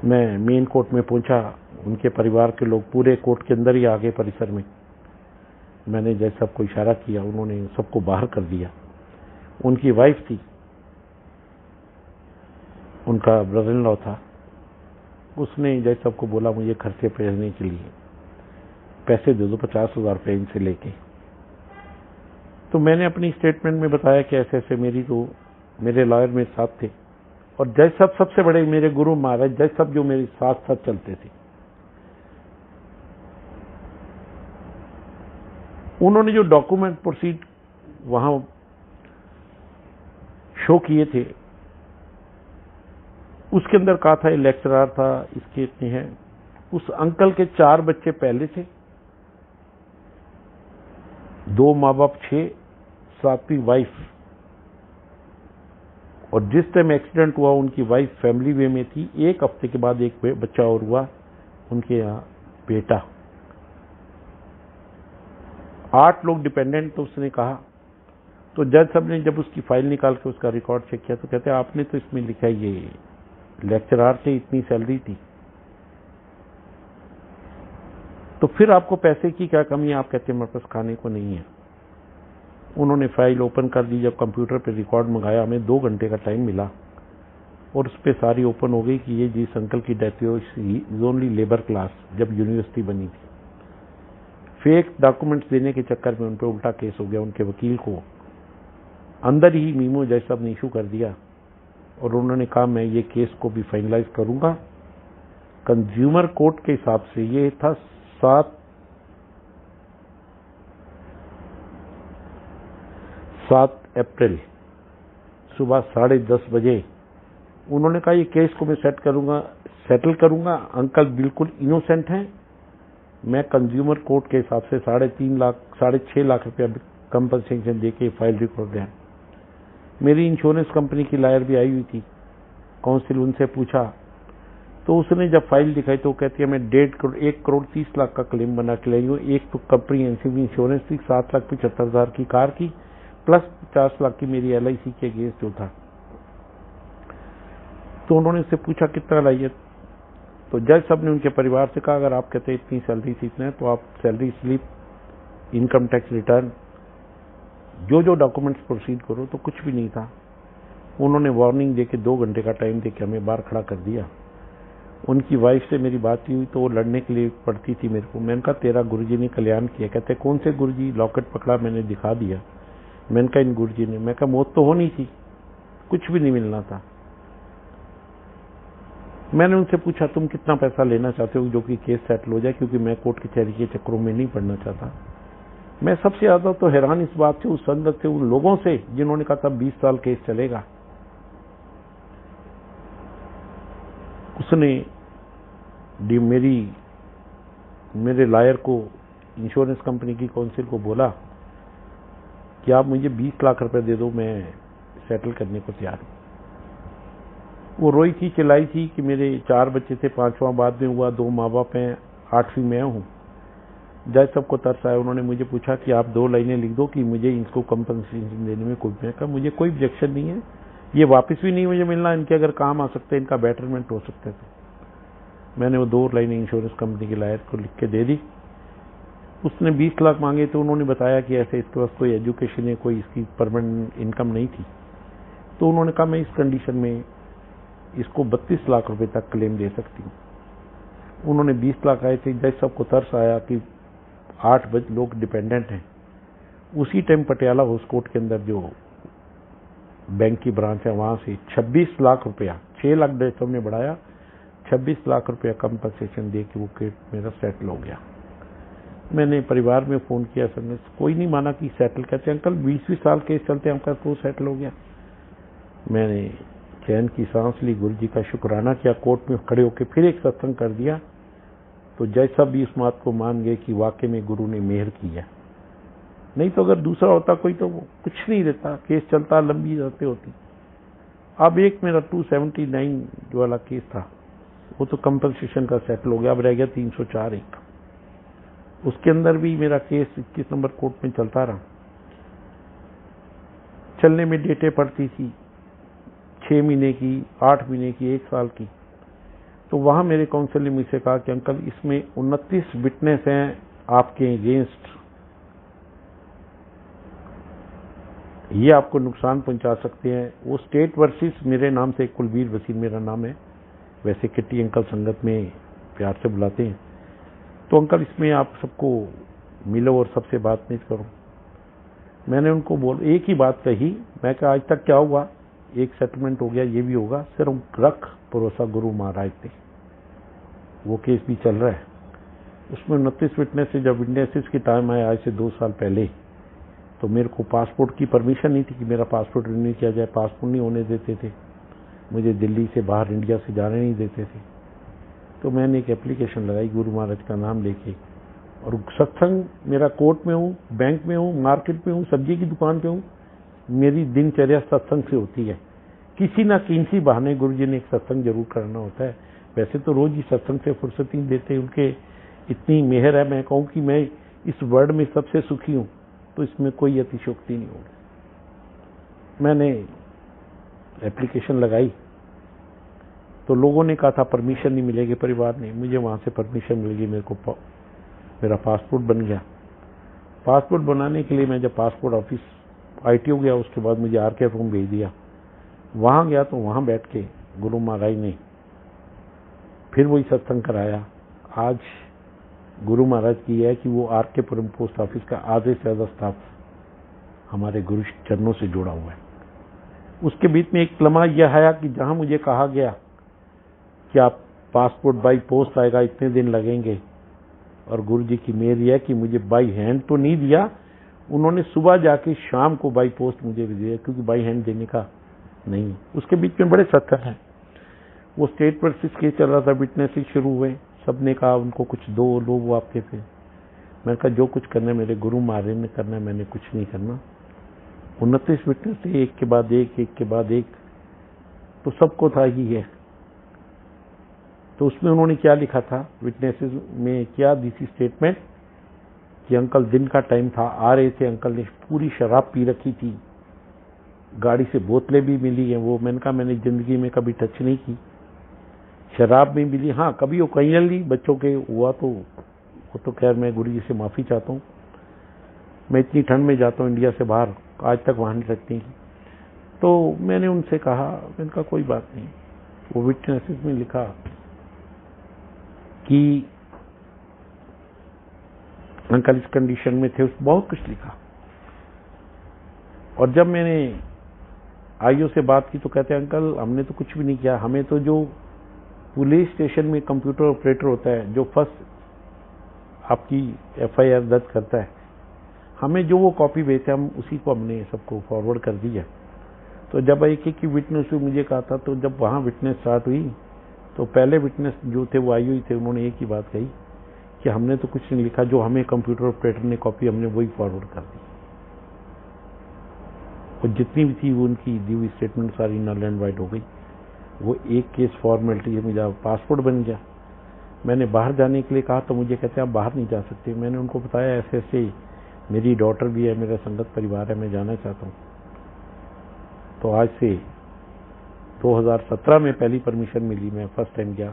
मैं मेन कोर्ट में पहुंचा, उनके परिवार के लोग पूरे कोर्ट के अंदर ही आ गए परिसर में। मैंने जज साहब को इशारा किया, उन्होंने सबको बाहर कर दिया। उनकी वाइफ थी, उनका ब्रदर इन लॉ था, उसने जज साहब को बोला मुझे खर्चे भेजने के लिए पैसे दे दो, 50,000 रुपये इनसे लेके। तो मैंने अपनी स्टेटमेंट में बताया कि ऐसे ऐसे मेरे लॉयर मेरे साथ थे, और जज साहब सबसे बड़े मेरे गुरु महाराज जज साहब जो मेरे साथ साथ चलते थे। उन्होंने जो डॉक्यूमेंट प्रोसीड वहां शो किए थे, उसके अंदर कहा था ये लेक्चरर था, इसके इतने हैं। उस अंकल के 4 बच्चे पहले थे, 2 माँ बाप, 6, 7वीं वाइफ। और जिस टाइम एक्सीडेंट हुआ उनकी वाइफ फैमिली वे में थी। 1 हफ्ते के बाद एक बच्चा और हुआ, उनके यहाँ बेटा। 8 लोग डिपेंडेंट, तो उसने कहा। तो जज साहब ने जब उसकी फाइल निकाल के उसका रिकॉर्ड चेक किया तो कहते आपने तो इसमें लिखा ये लेक्चरर थे, इतनी सैलरी थी, तो फिर आपको पैसे की क्या कमी है? आप कहते हैं मेरे पास खाने को नहीं है। उन्होंने फाइल ओपन कर दी। जब कंप्यूटर पे रिकॉर्ड मंगाया, हमें 2 घंटे का टाइम मिला, और उस पर सारी ओपन हो गई कि ये जिस अंकल की डेथ हुई इज ओनली लेबर क्लास, जब यूनिवर्सिटी बनी थी। फेक डॉक्यूमेंट्स देने के चक्कर में उन पर उल्टा केस हो गया। उनके वकील को अंदर ही मीमो जज साहब ने इशू कर दिया, और उन्होंने कहा मैं ये केस को भी फाइनलाइज करूंगा। कंज्यूमर कोर्ट के हिसाब से ये था 7 अप्रैल सुबह 10:30 बजे। उन्होंने कहा ये केस को मैं सेटल करूंगा। अंकल बिल्कुल इनोसेंट हैं। मैं कंज्यूमर कोर्ट के हिसाब से 3.5 लाख 6.5 लाख रुपया कंपनसेशन देके फाइल रिकॉर्ड दिया। मेरी इंश्योरेंस कंपनी की लॉयर भी आई हुई थी, काउंसिल, उनसे पूछा तो उसने जब फाइल दिखाई तो कहती है मैं 1 करोड़ 30 लाख का क्लेम बना के लाई हूँ। एक तो कंप्रीहेंसिव इंश्योरेंस थी 7,75,000 की कार की, प्लस 50 लाख की मेरी LIC के अगेंस्ट जो था। तो उन्होंने उससे पूछा कितना लाई है, तो जज साहब ने उनके परिवार से कहा अगर आप कहते हैं इतनी सैलरी थी इतना है, तो आप salary slip, income tax return, जो डॉक्यूमेंट्स प्रोसीड करो। तो कुछ भी नहीं था। उन्होंने वार्निंग देके 2 घंटे का टाइम देके हमें बाहर खड़ा कर दिया। उनकी वाइफ से मेरी बात हुई तो वो लड़ने के लिए पड़ती थी मेरे को। मैंने कहा तेरा गुरुजी ने कल्याण किया। कहते कौन से गुरुजी? लॉकेट पकड़ा, मैंने दिखा दिया। मैंने कहा इन गुरुजी ने। मैं कहा मौत तो होनी थी, कुछ भी नहीं मिलना था। मैंने उनसे पूछा तुम कितना पैसा लेना चाहते हो जो कि केस सेटल हो जाए, क्योंकि मैं कोर्ट कचहरी के चक्करों में नहीं पड़ना चाहता। मैं सबसे ज्यादा तो हैरान इस बात से, उस संगत से, उन लोगों से जिन्होंने कहा था 20 साल केस चलेगा। उसने मेरे लॉयर को, इंश्योरेंस कंपनी की काउंसिल को बोला कि आप मुझे 20 लाख रुपए दे दो, मैं सेटल करने को तैयार हूं। वो रोई थी, चिल्लाई थी कि मेरे 4 बच्चे थे, 5वां बाद में हुआ, 2 माँ बाप हैं, 8वीं मैं हूं। जज सबको तरस आया। उन्होंने मुझे पूछा कि आप 2 लाइनें लिख दो कि मुझे इनको कंपनसेशन देने में कोई। मैं कहा मुझे कोई ऑब्जेक्शन नहीं है, ये वापस भी नहीं मुझे मिलना, इनके अगर काम आ सकते हैं, इनका बेटरमेंट हो सकता है। तो मैंने वो 2 लाइनें इंश्योरेंस कंपनी के लॉयर को लिख के दे दी। उसने 20 लाख मांगे तो उन्होंने बताया कि ऐसे इसके पास कोई एजुकेशन है, कोई इसकी परमानेंट इनकम नहीं थी। तो उन्होंने कहा मैं इस कंडीशन में इसको 32 लाख रुपए तक क्लेम दे सकती हूँ। उन्होंने 20 लाख आए थे। जज सबको तरस आया कि 8 लोग डिपेंडेंट हैं। उसी टाइम पटियाला हाउस कोर्ट के अंदर जो बैंक की ब्रांच है वहां से 26 लाख रुपया, 6 लाख जज साहब ने बढ़ाया, 26 लाख रुपया कंपनसेशन दे के वो केस मेरा सेटल हो गया। मैंने परिवार में फोन किया, सर ने कोई नहीं माना कि सेटल। कहते अंकल 20 साल केस चलते हैं, आपका तो सेटल हो गया। मैंने चैन की सांस ली, गुरु जी का शुक्राना किया, कोर्ट में खड़े होकर फिर एक सत्संग कर दिया। तो जज साहब भी इस बात को मान गए कि वाकई में गुरु ने मेहर की है। नहीं तो अगर दूसरा होता कोई तो वो कुछ नहीं देता, केस चलता, लंबी जाते होती। अब एक मेरा 279 वाला केस था, वो तो कंपनसेशन का सेटल हो गया, अब रह गया 304 एक। उसके अंदर भी मेरा केस 21 नंबर कोर्ट में चलता रहा। चलने में डेटें पड़ती थी 6 महीने की, 8 महीने की, 1 साल की। तो वहां मेरे काउंसिल ने मुझसे कहा कि अंकल इसमें 29 विटनेस हैं आपके अगेंस्ट, ये आपको नुकसान पहुंचा सकते हैं। वो स्टेट वर्सेस मेरे नाम से, कुलबीर वसीम मेरा नाम है, वैसे किट्टी अंकल संगत में प्यार से बुलाते हैं। तो अंकल इसमें आप सबको मिलो और सबसे बातचीत करो। मैंने उनको एक ही बात कही, मैं कहा आज तक क्या हुआ, एक सेटलमेंट हो गया, ये भी होगा, सिर्फ रख भरोसा गुरु महाराज पे। वो केस भी चल रहा है, उसमें 29 विटनेस से जब विटनेसेस की टाइम आया आज से 2 साल पहले, तो मेरे को पासपोर्ट की परमिशन नहीं थी कि मेरा पासपोर्ट रिन्यू किया जाए। पासपोर्ट नहीं होने देते थे मुझे, दिल्ली से बाहर इंडिया से जाने नहीं देते थे। तो मैंने एक एप्लीकेशन लगाई गुरु महाराज का नाम लेके, और सत्संग मेरा कोर्ट में हूँ, बैंक में हूँ, मार्केट में हूँ, सब्जी की दुकान पे हूँ, मेरी दिनचर्या सत्संग से होती है। किसी ना किसी बहाने गुरु जी ने एक सत्संग जरूर करना होता है। वैसे तो रोज ही सत्संग से फुर्सत नहीं देते, उनके इतनी मेहर है। मैं कहूँ कि मैं इस वर्ल्ड में सबसे सुखी हूँ तो इसमें कोई अतिशयोक्ति नहीं होगी। मैंने एप्लीकेशन लगाई तो लोगों ने कहा था परमिशन नहीं मिलेगी, परिवार ने, मुझे वहां से परमिशन मिल गई। मेरा पासपोर्ट बन गया। पासपोर्ट बनाने के लिए मैं जब पासपोर्ट ऑफिस ITO गया, उसके बाद मुझे RK रूम भेज दिया। वहां गया तो वहां बैठ के गुरु महाराज ने फिर वही सत्संग कराया। आज गुरु महाराज की है कि वो RK पुरम पोस्ट ऑफिस का आधे से ज्यादा स्टाफ हमारे गुरु चरणों से जुड़ा हुआ है। उसके बीच में एक लम्हा यह आया कि जहां मुझे कहा गया कि आप पासपोर्ट बाई पोस्ट आएगा, इतने दिन लगेंगे, और गुरु जी की मेहर है कि मुझे बाई हैंड तो नहीं दिया, उन्होंने सुबह जाके शाम को बाई पोस्ट मुझे भी दिया, क्योंकि बाई हैंड देने का नहीं। उसके बीच में बड़े सत्संग हैं। वो स्टेट वर्सेस केस चल रहा था, विटनेस शुरू हुए, सबने कहा उनको कुछ दो लोग आपके थे। मैंने कहा जो कुछ करना है मेरे गुरु महाराज ने करना है, मैंने कुछ नहीं करना। 29 विटनेस थे, एक के बाद एक, एक के बाद एक, तो सबको था ही है। तो उसमें उन्होंने क्या लिखा था विटनेसेस में, क्या दी थी स्टेटमेंट कि अंकल दिन का टाइम था, आ रहे थे, अंकल ने पूरी शराब पी रखी थी, गाड़ी से बोतलें भी मिली हैं। वो मैंने कहा मैंने जिंदगी में कभी टच नहीं की, शराब भी मिली, हाँ कभी वो कहीं ली बच्चों के हुआ तो वो तो खैर मैं गुरु जी से माफी चाहता हूँ। मैं इतनी ठंड में जाता हूँ इंडिया से बाहर, आज तक वहां नहीं रखती। तो मैंने उनसे कहा, मैंने कहा कोई बात नहीं। वो विटनेसेस में लिखा कि अंकल इस कंडीशन में थे, बहुत कुछ लिखा। और जब मैंने IO से बात की तो कहते हैं अंकल हमने तो कुछ भी नहीं किया, हमें तो जो पुलिस स्टेशन में कंप्यूटर ऑपरेटर होता है जो फर्स्ट आपकी FIR दर्ज करता है, हमें जो वो कॉपी भेजते हैं हम उसी को हमने सबको फॉरवर्ड कर दिया। तो जब एक की विटनेस मुझे कहा था, तो जब वहां विटनेस स्टार्ट हुई तो पहले विटनेस जो थे वो IO ही थे, उन्होंने एक ही बात कही कि हमने तो कुछ नहीं लिखा, जो हमें कंप्यूटर ऑपरेटर ने कॉपी हमने वही फॉरवर्ड कर दी। और जितनी भी थी वो उनकी दी हुई स्टेटमेंट सारी नल एंड वाइट हो गई। वो एक केस फॉर्मेलिटी है, मेरा पासपोर्ट बन गया। मैंने बाहर जाने के लिए कहा तो मुझे कहते हैं आप बाहर नहीं जा सकते। मैंने उनको बताया ऐसे ऐसे मेरी डॉटर भी है, मेरा संगत परिवार है, मैं जाना चाहता हूँ। तो आज से 2017 में पहली परमिशन मिली, मैं फर्स्ट टाइम गया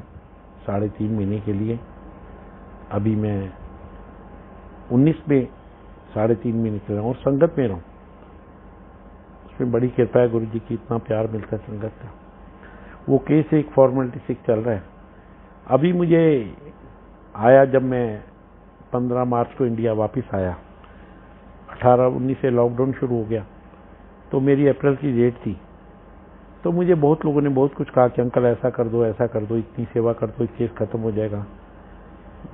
3.5 महीने के लिए। अभी मैं 19 में 3.5 महीने के रहा हूँ और संगत में रहा हूँ। उसमें बड़ी कृपा है गुरु जी की, इतना प्यार मिलता है संगत का। वो केस एक फॉर्मेलिटी से चल रहा है। अभी मुझे आया जब मैं 15 मार्च को इंडिया वापस आया, 18-19 से लॉकडाउन शुरू हो गया, तो मेरी अप्रैल की डेट थी। तो मुझे बहुत लोगों ने बहुत कुछ कहा कि अंकल ऐसा कर दो, ऐसा कर दो, इतनी सेवा कर दो, केस खत्म हो जाएगा।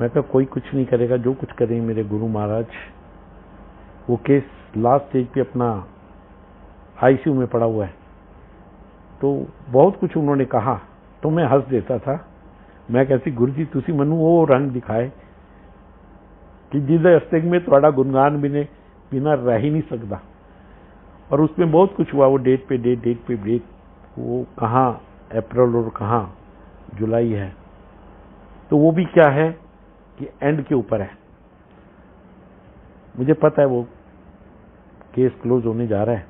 मैं कहा कोई कुछ नहीं करेगा, जो कुछ करेंगे मेरे गुरु महाराज। वो केस लास्ट स्टेज पे अपना ICU में पड़ा हुआ है। तो बहुत कुछ उन्होंने कहा तो मैं हंस देता था। मैं कहती गुरु जी तुसी मनु वो रंग दिखाए कि जिदे हस्ते में थोड़ा गुणगान बिना रह ही नहीं सकता। और उसमें बहुत कुछ हुआ, वो डेट पे डेट, वो कहाँ अप्रैल और कहाँ जुलाई है, तो वो भी क्या है कि एंड के ऊपर है। मुझे पता है वो केस क्लोज होने जा रहा है।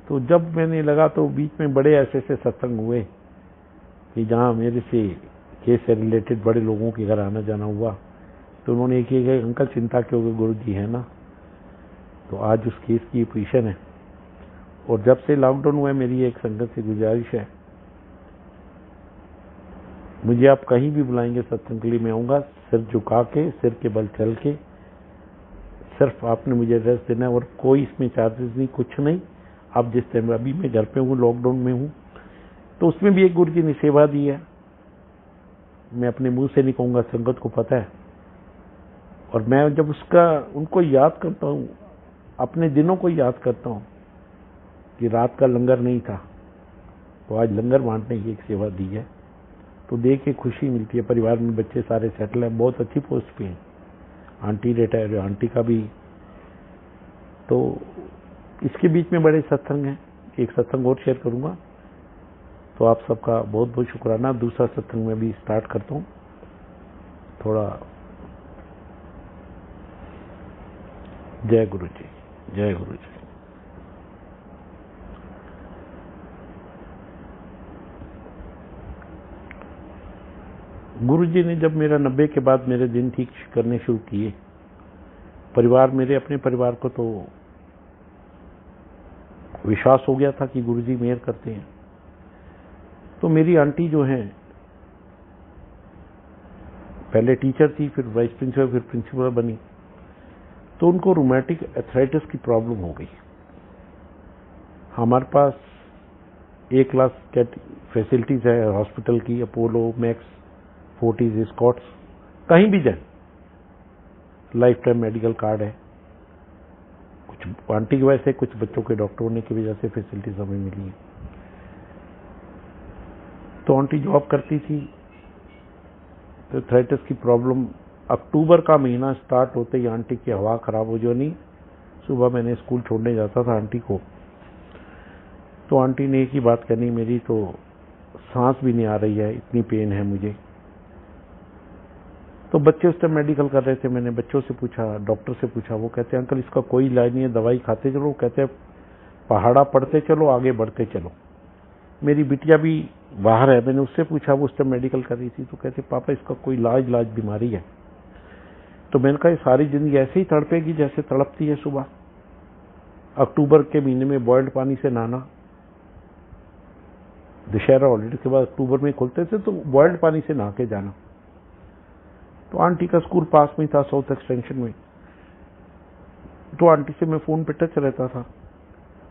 तो जब मैंने लगा तो बीच में बड़े ऐसे सत्संग हुए कि जहाँ मेरे से केस से रिलेटेड बड़े लोगों के घर आना जाना हुआ, तो उन्होंने एक ही कहा अंकल चिंता क्यों, गुरु जी है ना। तो आज उस केस की पोजीशन है। और जब से लॉकडाउन हुआ है मेरी एक संगत से गुजारिश है, मुझे आप कहीं भी बुलाएंगे सत्संग के लिए मैं आऊंगा, सिर झुका के, सिर के बल चल के। सिर्फ आपने मुझे एड्रेस देना है और कोई इसमें चार्जेस नहीं, कुछ नहीं। आप जिस टाइम अभी मैं घर पे हूँ, लॉकडाउन में हूँ, तो उसमें भी एक गुरु जी ने सेवा दी है। मैं अपने मुंह से नहीं कहूंगा, संगत को पता है। और मैं जब उसका उनको याद करता हूँ, अपने दिनों को याद करता हूँ कि रात का लंगर नहीं था तो आज लंगर बांटने की एक सेवा दी है, तो देख के खुशी मिलती है। परिवार में बच्चे सारे सेटल हैं, बहुत अच्छी पोस्ट पे हैं, आंटी रिटायर है, आंटी का भी। तो इसके बीच में बड़े सत्संग हैं, एक सत्संग और शेयर करूंगा। तो आप सबका बहुत बहुत शुक्राना। दूसरा सत्संग में भी स्टार्ट करता हूँ थोड़ा। जय गुरु जी, जय गुरु जी। गुरु जी ने जब मेरा 90 के बाद मेरे दिन ठीक करने शुरू किए, परिवार मेरे अपने परिवार को तो विश्वास हो गया था कि गुरु जी मेहर करते हैं। तो मेरी आंटी जो हैं, पहले टीचर थी, फिर वाइस प्रिंसिपल, फिर प्रिंसिपल बनी, तो उनको रूमेटिक आर्थराइटिस की प्रॉब्लम हो गई। हमारे पास ए क्लास फैसिलिटीज है हॉस्पिटल की, अपोलो, मैक्स, फोर्टिस, स्कॉट्स, कहीं भी जाए, लाइफ टाइम मेडिकल कार्ड है। कुछ आंटी की वजह से, कुछ बच्चों के डॉक्टर होने की वजह से फैसिलिटीज हमें मिली है। तो आंटी जॉब करती थी, तो आर्थराइटिस की प्रॉब्लम, अक्टूबर का महीना स्टार्ट होते ही आंटी की हवा खराब हो जानी। सुबह मैंने स्कूल छोड़ने जाता था आंटी को, तो आंटी ने एक ही बात करनी, मेरी तो सांस भी नहीं आ रही है, इतनी पेन है मुझे। तो बच्चे उस टाइम मेडिकल कर रहे थे, मैंने बच्चों से पूछा, डॉक्टर से पूछा, वो कहते हैं अंकल इसका कोई इलाज नहीं है, दवाई खाते चलो। कहते हैं पहाड़ा पढ़ते चलो, आगे बढ़ते चलो। मेरी बिटिया भी बाहर है, मैंने उससे पूछा, वो उस टाइम मेडिकल कर रही थी, तो कहते पापा इसका कोई इलाज बीमारी है। तो मैंने कहा सारी जिंदगी ऐसे ही तड़पेगी जैसे तड़पती है सुबह। अक्टूबर के महीने में बॉइल्ड पानी से नहाना, दशहरा हॉलीडे के बाद अक्टूबर में खुलते थे, तो बॉइल्ड पानी से नहा के जाना। तो आंटी का स्कूल पास में था, साउथ एक्सटेंशन में, तो आंटी से मैं फोन पे टच रहता था।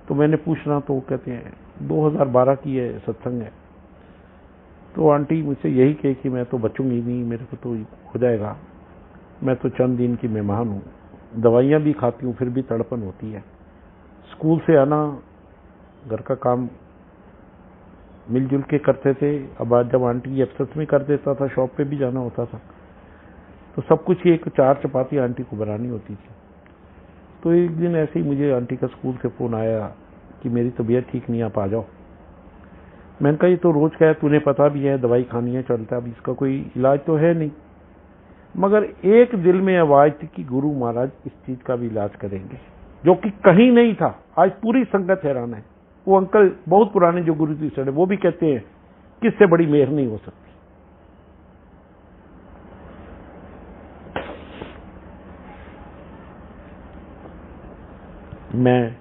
तो मैंने पूछना, तो कहते हैं 2012 की है सत्संग है। तो आंटी मुझसे यही कहे कि मैं तो बचूंगी नहीं, मेरे को तो हो जाएगा, मैं तो चंद दिन की मेहमान हूँ, दवाइयाँ भी खाती हूँ फिर भी तड़पन होती है। स्कूल से आना, घर का काम मिलजुल के करते थे। अब आज जब आंटी एब्सेंस में कर देता था, शॉप पे भी जाना होता था, तो सब कुछ एक 4 चपाती आंटी को बनानी होती थी। तो एक दिन ऐसे ही मुझे आंटी का स्कूल से फोन आया कि मेरी तबीयत ठीक नहीं, आप आ जाओ। मैंने कहा ये तो रोज का है, तूने पता भी है, दवाई खानी है, चलता, अब इसका कोई इलाज तो है नहीं। मगर एक दिल में आवाज थी कि गुरु महाराज इस चीज का भी इलाज करेंगे, जो कि कहीं नहीं था। आज पूरी संगत हैरान है। वो अंकल बहुत पुराने जो गुरु जी सड़े, वो भी कहते हैं किससे बड़ी मेहर नहीं हो सकती। मैं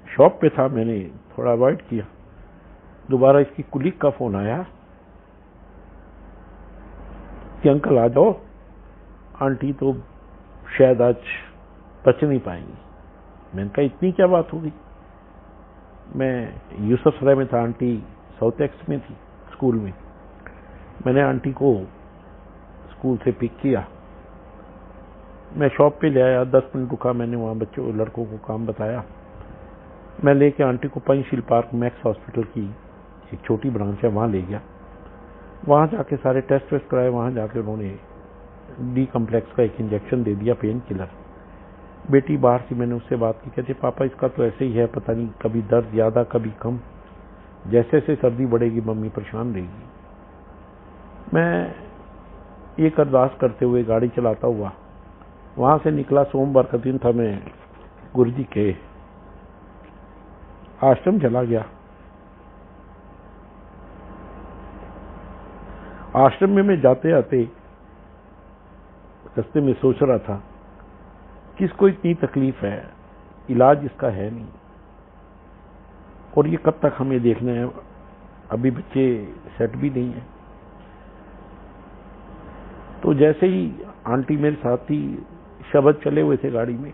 शॉप पे था, मैंने थोड़ा अवॉइड किया। दोबारा इसकी कुलीग का फोन आया कि अंकल आ जाओ, आंटी तो शायद आज बच नहीं पाएंगी। मैंने कहा इतनी क्या बात होगी। मैं यूसुफसराय में था, आंटी साउथ एक्स में थी स्कूल में। मैंने आंटी को स्कूल से पिक किया, मैं शॉप पे ले आया, 10 मिनट रुका, मैंने वहां बच्चों लड़कों को काम बताया। मैं लेके आंटी को पंचशील पार्क मैक्स हॉस्पिटल की एक छोटी ब्रांच है, वहाँ ले गया। वहाँ जाके सारे टेस्ट वेस्ट कराए। वहाँ जाके उन्होंने डी कम्प्लेक्स का एक इंजेक्शन दे दिया, पेन किलर। बेटी बाहर से, मैंने उससे बात की, कहती पापा इसका तो ऐसे ही है, पता नहीं कभी दर्द ज़्यादा कभी कम, जैसे जैसे सर्दी बढ़ेगी मम्मी परेशान रहेगी। मैं एक अरदास करते हुए गाड़ी चलाता हुआ वहाँ से निकला। सोमवार का दिन था। मैं गुरुजी के आश्रम चला गया। आश्रम में मैं जाते आते रास्ते में सोच रहा था, किसको इतनी तकलीफ है, इलाज इसका है नहीं, और ये कब तक हमें देखना है, अभी बच्चे सेट भी नहीं है। तो जैसे ही आंटी मेरे साथ ही शब्द चले हुए थे गाड़ी में,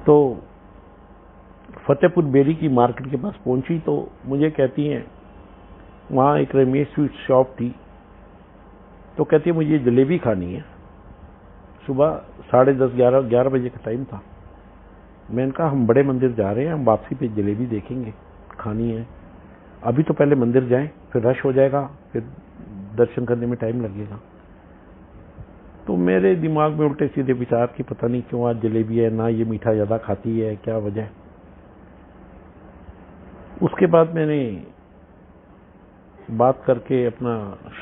तो फतेहपुर बेरी की मार्केट के पास पहुंची तो मुझे कहती हैं, वहाँ एक रमेश स्वीट शॉप थी, तो कहती है मुझे जलेबी खानी है। सुबह 10:30 11 बजे का टाइम था। मैंने कहा हम बड़े मंदिर जा रहे हैं, हम वापसी पे जलेबी देखेंगे, खानी है, अभी तो पहले मंदिर जाएं, फिर रश हो जाएगा, फिर दर्शन करने में टाइम लगेगा। तो मेरे दिमाग में उल्टे सीधे विचार कि पता नहीं क्यों आज जलेबी है, ना ये मीठा ज़्यादा खाती है, क्या वजह। उसके बाद मैंने बात करके अपना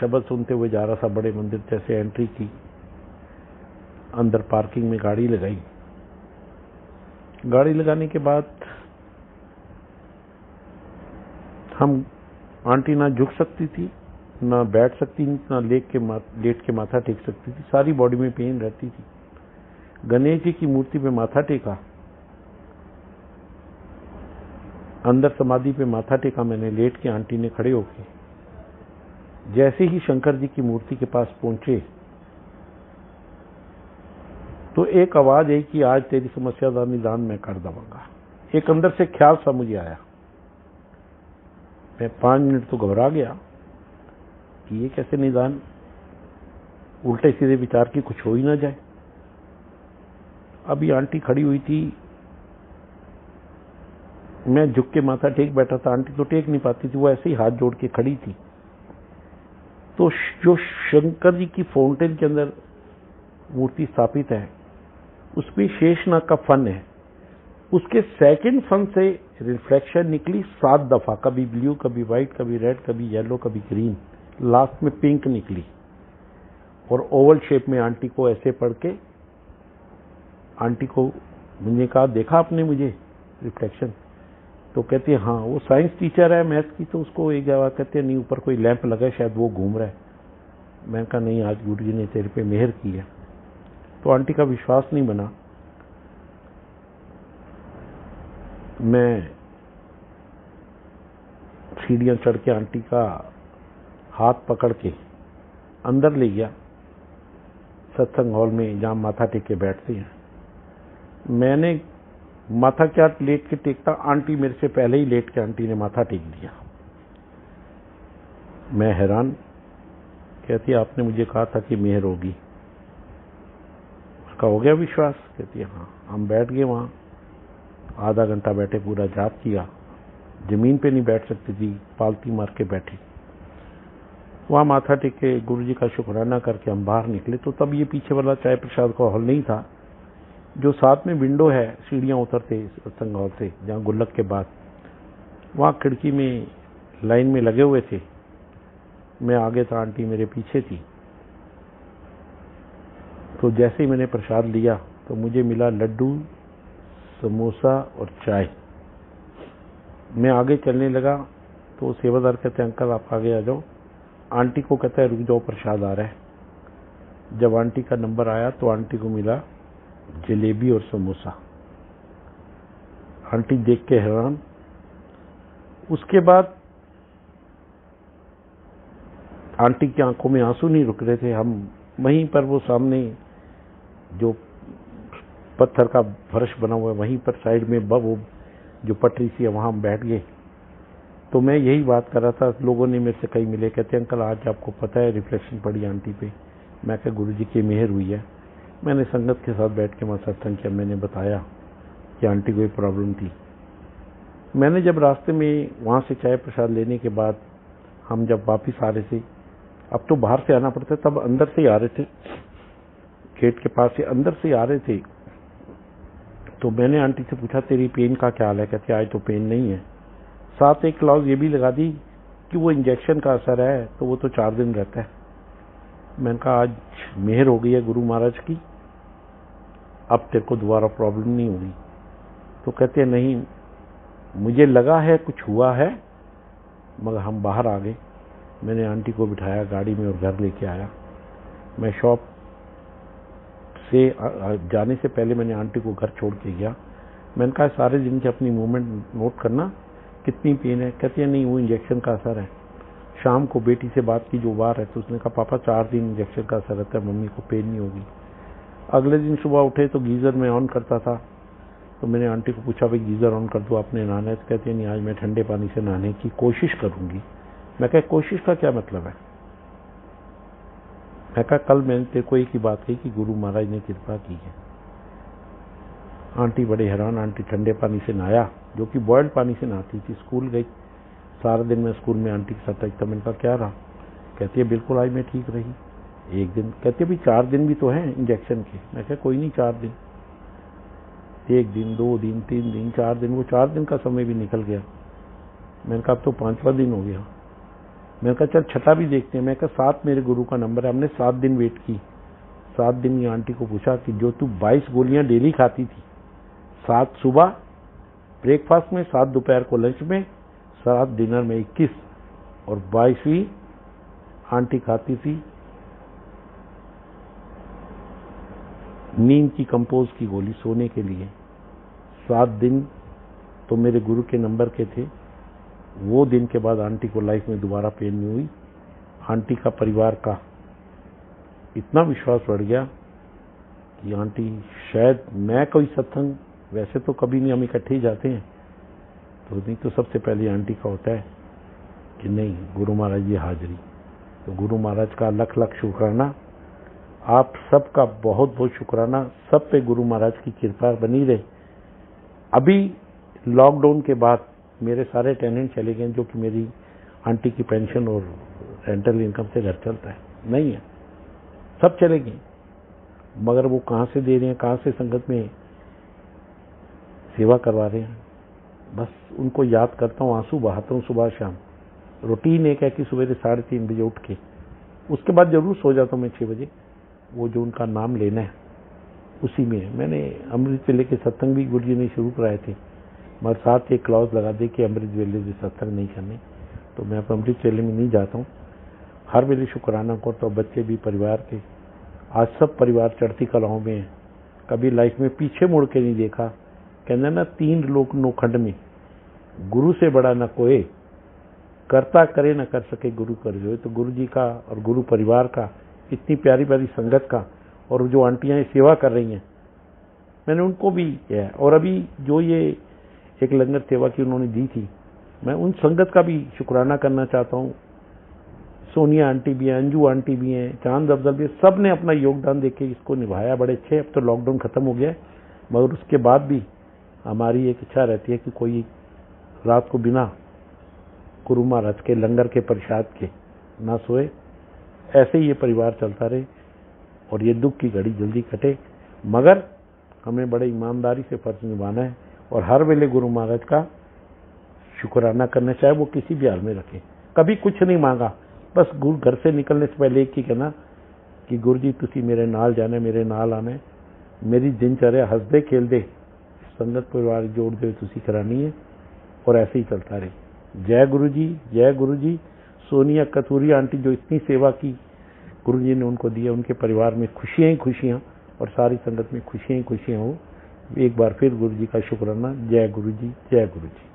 शब्द सुनते हुए जा रहा था बड़े मंदिर। जैसे एंट्री की, अंदर पार्किंग में गाड़ी लगाई। गाड़ी लगाने के बाद हम, आंटी ना झुक सकती थी, ना बैठ सकती थी, ना लेट के माथा टेक सकती थी, सारी बॉडी में पेन रहती थी। गणेश जी की मूर्ति पे माथा टेका, अंदर समाधि पे माथा टेका मैंने लेट के, आंटी ने खड़े होके। जैसे ही शंकर जी की मूर्ति के पास पहुंचे तो एक आवाज आई कि आज तेरी समस्या का निदान मैं कर दूंगा। एक अंदर से ख्याल सा मुझे आया। मैं 5 मिनट तो घबरा गया कि ये कैसे निदान, उल्टे सीधे विचार की कुछ हो ही ना जाए। अभी आंटी खड़ी हुई थी, मैं झुक के माथा टेक बैठा था, आंटी तो टेक नहीं पाती थी, वो ऐसे ही हाथ जोड़ के खड़ी थी। तो जो शंकर जी की फाउंटेन के अंदर मूर्ति स्थापित है, उसमें शेषनाग का फन है, उसके सेकंड फन से रिफ्लेक्शन निकली 7 दफा, कभी ब्लू, कभी व्हाइट, कभी रेड, कभी येलो, कभी ग्रीन, लास्ट में पिंक निकली। और ओवल शेप में आंटी को ऐसे पढ़ के, आंटी को मैंने कहा देखा आपने मुझे रिफ्लेक्शन? तो कहती है हाँ, वो साइंस टीचर है मैथ की, तो उसको एक जगह कहते हैं नहीं ऊपर कोई लैंप लगा है शायद वो घूम रहा है। मैंने कहा नहीं, आज गुरु जी ने तेरे पे मेहर की है। तो आंटी का विश्वास नहीं बना। मैं सीढ़ियां चढ़ के आंटी का हाथ पकड़ के अंदर ले गया, सत्संग हॉल में जहां माथा टेक के बैठते हैं। मैंने माथा क्या लेट के टेकता, आंटी मेरे से पहले ही लेट के आंटी ने माथा टेक दिया। मैं हैरान। कहती है आपने मुझे कहा था कि मेहर होगी, उसका हो गया विश्वास? कहती है हाँ। हम बैठ गए वहां, आधा घंटा बैठे, पूरा जाप किया। जमीन पे नहीं बैठ सकती थी, पालती मार के बैठी। वहां माथा टेक के गुरुजी का शुक्राना करके हम बाहर निकले। तो तब ये पीछे वाला चाय प्रसाद का हॉल नहीं था, जो साथ में विंडो है, सीढ़ियां उतरते सत्संग हॉल से, जहां गुल्लक के बाद, वहां खिड़की में लाइन में लगे हुए थे। मैं आगे था, आंटी मेरे पीछे थी। तो जैसे ही मैंने प्रसाद लिया तो मुझे मिला लड्डू, समोसा और चाय। मैं आगे चलने लगा तो सेवादार कहते हैं अंकल आप आगे आ जाओ। आंटी को कहता है रुक जाओ, प्रसाद आ रहा है। जब आंटी का नंबर आया तो आंटी को मिला जलेबी और समोसा। आंटी देख के हैरान। उसके बाद आंटी की आंखों में आंसू नहीं रुक रहे थे। हम वहीं पर, वो सामने जो पत्थर का फर्श बना हुआ है, वहीं पर साइड में वो जो पटरी सी है, वहां हम बैठ गए। तो मैं यही बात कर रहा था, लोगों ने मेरे से कई मिले, कहते अंकल आज आपको पता है रिफ्लेक्शन पड़ी आंटी पे। मैं कहा गुरु जी की मेहर हुई है। मैंने संगत के साथ बैठ के वहाँ सत्संग किया। मैंने बताया कि आंटी को एक प्रॉब्लम थी। मैंने जब रास्ते में वहाँ से चाय प्रसाद लेने के बाद हम जब वापस आ रहे थे, अब तो बाहर से आना पड़ता, तब अंदर से ही आ रहे थे, गेट के पास से अंदर से आ रहे थे, तो मैंने आंटी से पूछा तेरी पेन का क्या हाल है? कहती आज तो पेन नहीं है। साथ एक क्लॉज ये भी लगा दी कि वो इंजेक्शन का असर है तो वो तो 4 दिन रहता है। मैंने कहा आज मेहर हो गई है गुरु महाराज की, अब तेरे को दोबारा प्रॉब्लम नहीं होगी। तो कहते हैं नहीं, मुझे लगा है कुछ हुआ है, मगर हम बाहर आ गए। मैंने आंटी को बिठाया गाड़ी में और घर लेके आया। मैं शॉप से जाने से पहले मैंने आंटी को घर छोड़ के गया। मैंने कहा सारे दिन की अपनी मूवमेंट नोट करना, कितनी पेन है? कहती है नहीं वो इंजेक्शन का असर है। शाम को बेटी से बात की जो बाहर है, तो उसने कहा पापा 4 दिन इंजेक्शन का असर रहता है, मम्मी को पेन नहीं होगी। अगले दिन सुबह उठे तो गीजर में ऑन करता था, तो मैंने आंटी को पूछा भाई गीजर ऑन कर दो, आपने नहाना है? तो कहती है नहीं आज मैं ठंडे पानी से नहाने की कोशिश करूंगी। मैं कहा कोशिश का क्या मतलब है? मैं कहा कल मैंने तेरे को एक ही बात कही कि गुरु महाराज ने कृपा की है। आंटी बड़े हैरान। आंटी ठंडे पानी से नहाया, जो कि बॉयल्ड पानी से नहाती थी। स्कूल गई, सारा दिन मैं स्कूल में आंटी के साथ रहता। मैंने कहा क्या रहा? कहती है बिल्कुल आज मैं ठीक रही। एक दिन कहती है भाई 4 दिन भी तो हैं इंजेक्शन के। मैं कहा कोई नहीं 4 दिन, 1 दिन 2 दिन 3 दिन 4 दिन, वो 4 दिन का समय भी निकल गया। मैंने कहा अब तो 5वां दिन हो गया। मैंने कहा चल 6ठा भी देखते हैं। मैं कहा 7 मेरे गुरु का नंबर है। हमने 7 दिन वेट की। 7 दिन की आंटी को पूछा कि जो तू 22 गोलियां डेली खाती थी, 7 सुबह ब्रेकफास्ट में, 7 दोपहर को लंच में, 7 डिनर में 21, और 22वीं आंटी खाती थी नींद की कंपोज की गोली सोने के लिए। 7 दिन तो मेरे गुरु के नंबर के थे। वो दिन के बाद आंटी को लाइफ में दोबारा पेन नहीं हुई। आंटी का परिवार का इतना विश्वास बढ़ गया कि आंटी, शायद मैं कोई सत्संग वैसे तो कभी नहीं, हम इकट्ठे ही जाते हैं, तो नहीं तो सबसे पहले आंटी का होता है कि नहीं गुरु महाराज की हाजिरी। तो गुरु महाराज का लख लख शुक्राना, आप सबका बहुत बहुत शुक्राना। सब पे गुरु महाराज की कृपा बनी रहे। अभी लॉकडाउन के बाद मेरे सारे टेनेंट चले गए, जो कि मेरी आंटी की पेंशन और रेंटल इनकम से घर चलता है, नहीं है, सब चले गए। मगर वो कहाँ से दे रहे हैं, कहाँ से संगत में सेवा करवा रहे हैं, बस उनको याद करता हूँ, आंसू बहाता हूँ सुबह शाम। रूटीन एक है कि सवेरे 3:30 बजे उठ के, उसके बाद जरूर सो जाता हूँ मैं 6 बजे। वो जो उनका नाम लेना है उसी में। मैंने अमृत वेले के सत्संग भी गुरु जी ने शुरू कराए थे, मगर साथ एक क्लॉज लगा दे कि अमृत वेले से सत्संग नहीं करने, तो मैं अब अमृत वेले में नहीं जाता हूँ। हर वेले शुक्राना करता हूँ। बच्चे भी परिवार के, आज सब परिवार चढ़ती कलाओं में है। कभी लाइफ में पीछे मुड़ के नहीं देखा। कहना ना 3 लोग नोखंड में, गुरु से बड़ा न कोई, करता करे न कर सके गुरु कर जो। तो गुरु जी का और गुरु परिवार का, इतनी प्यारी प्यारी संगत का, और जो आंटियां सेवा कर रही हैं, मैंने उनको भी किया। और अभी जो ये एक लंगर सेवा की उन्होंने दी थी, मैं उन संगत का भी शुक्राना करना चाहता हूँ। सोनिया आंटी भी हैं, अंजू आंटी भी हैं, चांद अफजल भी, सब ने अपना योगदान देके इसको निभाया बड़े अच्छे। अब तो लॉकडाउन खत्म हो गया है, मगर उसके बाद भी हमारी एक इच्छा रहती है कि कोई रात को बिना गुरु महाराज के लंगर के प्रसाद के ना सोए। ऐसे ही ये परिवार चलता रहे और ये दुख की घड़ी जल्दी कटे। मगर हमें बड़े ईमानदारी से फर्ज निभाना है और हर वेले गुरु महाराज का शुक्राना करना, चाहे वो किसी भी हाल में रखे। कभी कुछ नहीं मांगा, बस गुरु घर से निकलने से पहले एक ही कहना कि गुरु जी तुसी मेरे नाल जाने, मेरे नाल आने, मेरी दिनचर्या हंसदे खेलदे संगत परिवार जोड़ दे तुसी करानी है, और ऐसे ही चलता रहे। जय गुरु जी, जय गुरु जी। सोनिया कतूरी आंटी जो इतनी सेवा की गुरु जी ने उनको दिया, उनके परिवार में खुशियां ही खुशियां और सारी संगत में खुशियां ही खुशियां हो। एक बार फिर गुरु जी का शुक्राना। जय गुरु जी, जय गुरु जी।